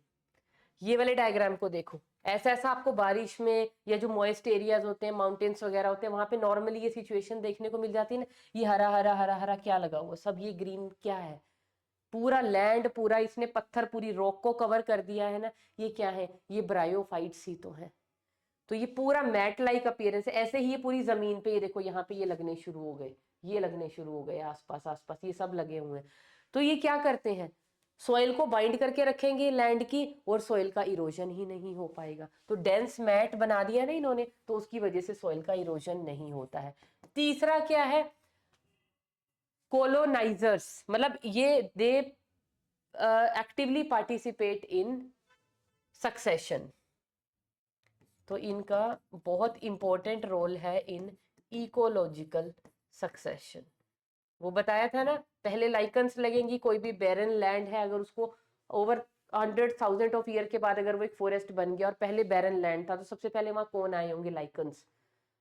ये वाले डायग्राम को देखो, ऐसा ऐसा आपको बारिश में या जो मॉइस्ट एरियाज होते हैं, माउंटेन्स वगैरह होते हैं, वहां पे नॉर्मली ये सिचुएशन देखने को मिल जाती है ना, ये हरा हरा हरा हरा क्या लगा हुआ, सब ये ग्रीन क्या है, पूरा लैंड, पूरा इसने पत्थर, पूरी रॉक को कवर कर दिया है ना, ये क्या है, ये ब्रायोफाइट्स ही तो है। तो ये पूरा मैट लाइक अपीयरेंस है। ऐसे ही ये पूरी जमीन पे, ये देखो यहाँ पे ये लगने शुरू हो गए, ये लगने शुरू हो गए, आसपास आसपास ये सब लगे हुए हैं। तो ये क्या करते हैं, सॉइल को बाइंड करके रखेंगे लैंड की, और सॉइल का इरोजन ही नहीं हो पाएगा। तो डेंस मैट बना दिया ना इन्होंने, तो उसकी वजह से सॉइल का इरोजन नहीं होता है। तीसरा क्या है, कोलोनाइजर्स, मतलब ये दे एक्टिवली पार्टिसिपेट इन सक्सेशन। तो इनका बहुत इंपॉर्टेंट रोल है इन इकोलॉजिकल सक्सेशन। वो बताया था ना, पहले लाइकन्स लगेंगी, कोई भी बैरन लैंड है अगर उसको ओवर 100,000 ऑफ ईयर के बाद अगर वो एक फॉरेस्ट बन गया और पहले बैरन लैंड था, तो सबसे पहले वहां कौन आए होंगे? लाइकन्स।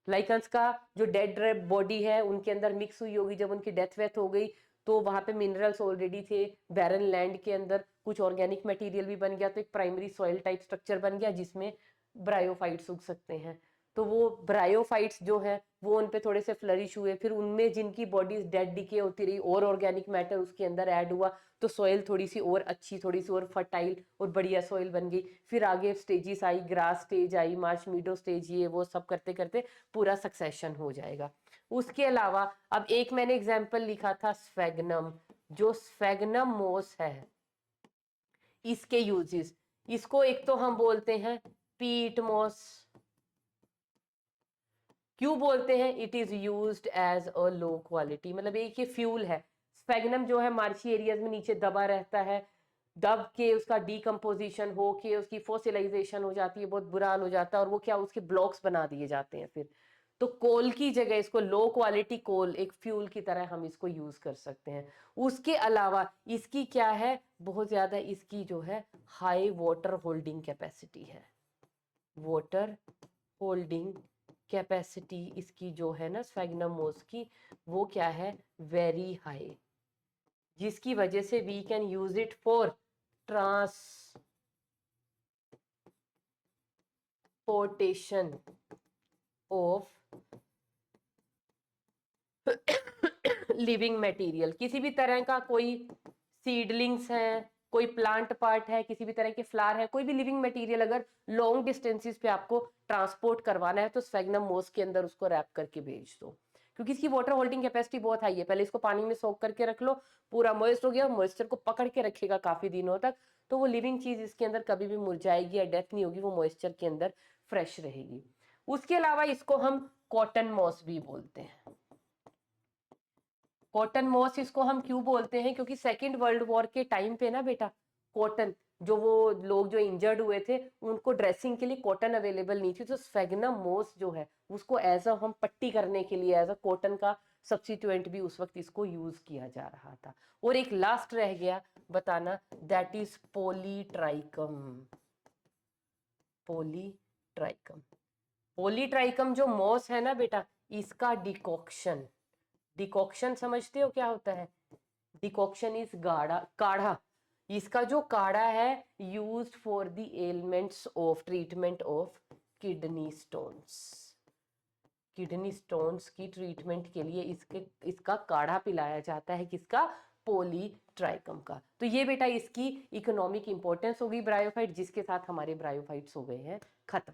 लाइकन्स का जो डेड बॉडी है उनके अंदर मिक्स हुई होगी, जब उनकी डेथ वेथ हो गई तो वहां पे मिनरल्स ऑलरेडी थे, बैरन लैंड के अंदर कुछ ऑर्गेनिक मटेरियल भी बन गया, तो एक प्राइमरी सॉइल टाइप स्ट्रक्चर बन गया जिसमें ब्रायोफाइट्स उग सकते हैं। तो वो ब्रायोफाइट्स जो है वो उन पे थोड़े से फ्लरिश हुए, फिर उनमें जिनकी बॉडीज डेड डिके होती रही और ऑर्गेनिक मैटर उसके अंदर ऐड हुआ, तो सॉइल थोड़ी सी और अच्छी, थोड़ी सी और फर्टाइल और बढ़िया सॉइल बन गई। फिर आगे stages I, grass stage I, Marsh मीडो stage, ये वो सब करते करते पूरा सक्सेशन हो जाएगा। उसके अलावा अब एक मैंने एग्जाम्पल लिखा था स्फेगनम, जो स्फेगनम मोस है इसके यूजेस, इसको एक तो हम बोलते हैं पीट मोस। क्यों बोलते हैं? It is used as a low quality, मतलब एक ये फ्यूल है। स्फेगनम जो है मार्शी एरियाज में नीचे दबा रहता है, दब के उसका डीकम्पोजिशन हो के उसकी फोसिलाइजेशन हो जाती है, बहुत बुरा हाल हो जाता है, और वो क्या उसके ब्लॉक्स बना दिए जाते हैं फिर। तो कोल की जगह इसको लो क्वालिटी कोल एक फ्यूल की तरह हम इसको यूज कर सकते हैं। उसके अलावा इसकी क्या है, बहुत ज्यादा इसकी जो है हाई वाटर होल्डिंग कैपेसिटी है। वाटर होल्डिंग कैपेसिटी इसकी जो है ना स्फेगनम मोस की, वो क्या है? वेरी हाई, जिसकी वजह से we can use it for transportation of living material. किसी भी तरह का कोई सीडलिंग्स है, कोई प्लांट पार्ट है, किसी भी तरह के फ्लावर है, कोई भी लिविंग मटेरियल अगर लॉन्ग डिस्टेंसेस पे आपको ट्रांसपोर्ट करवाना है तो स्फेगनम मोस के अंदर उसको रैप करके भेज दो, क्योंकि इसकी वाटर होल्डिंग कैपेसिटी बहुत हाई है। पहले इसको पानी में सोक करके रख लो, पूरा मॉइस्ट हो गया, मॉइस्चर को पकड़ के रखेगा काफी दिनों तक, तो वो लिविंग चीज इसके अंदर कभी भी मुरझाएगी या डेथ नहीं होगी, वो मॉइस्चर के अंदर फ्रेश रहेगी। उसके अलावा इसको हम कॉटन मॉस भी बोलते हैं। कॉटन मॉस इसको हम क्यों बोलते हैं? क्योंकि सेकेंड वर्ल्ड वॉर के टाइम पे ना बेटा, कॉटन जो वो लोग जो इंजर्ड हुए थे उनको ड्रेसिंग के लिए कॉटन अवेलेबल नहीं थी, तो स्फेगनम मोस जो है उसको एज अ हम पट्टी करने के लिए एज अ कॉटन का सब्सिट्यूएंट भी उस वक्त इसको यूज किया जा रहा था। और एक लास्ट रह गया बताना, that is Polytrichum. Polytrichum, Polytrichum जो मॉस है ना बेटा, इसका डिकॉक्शन, डिकॉक्शन समझते हो क्या होता है? डिकॉक्शन इज गाढ़ा, काढ़ा। इसका जो काढ़ा है used for the elements of treatment of kidney stones. Kidney stones की ट्रीटमेंट के लिए इसका काढ़ा पिलाया जाता है, किसका? पॉलीट्राइकम का। तो ये बेटा इसकी इकोनॉमिक इंपॉर्टेंस होगी ब्रायोफाइट, जिसके साथ हमारे ब्रायोफाइट्स हो गए हैं खत्म।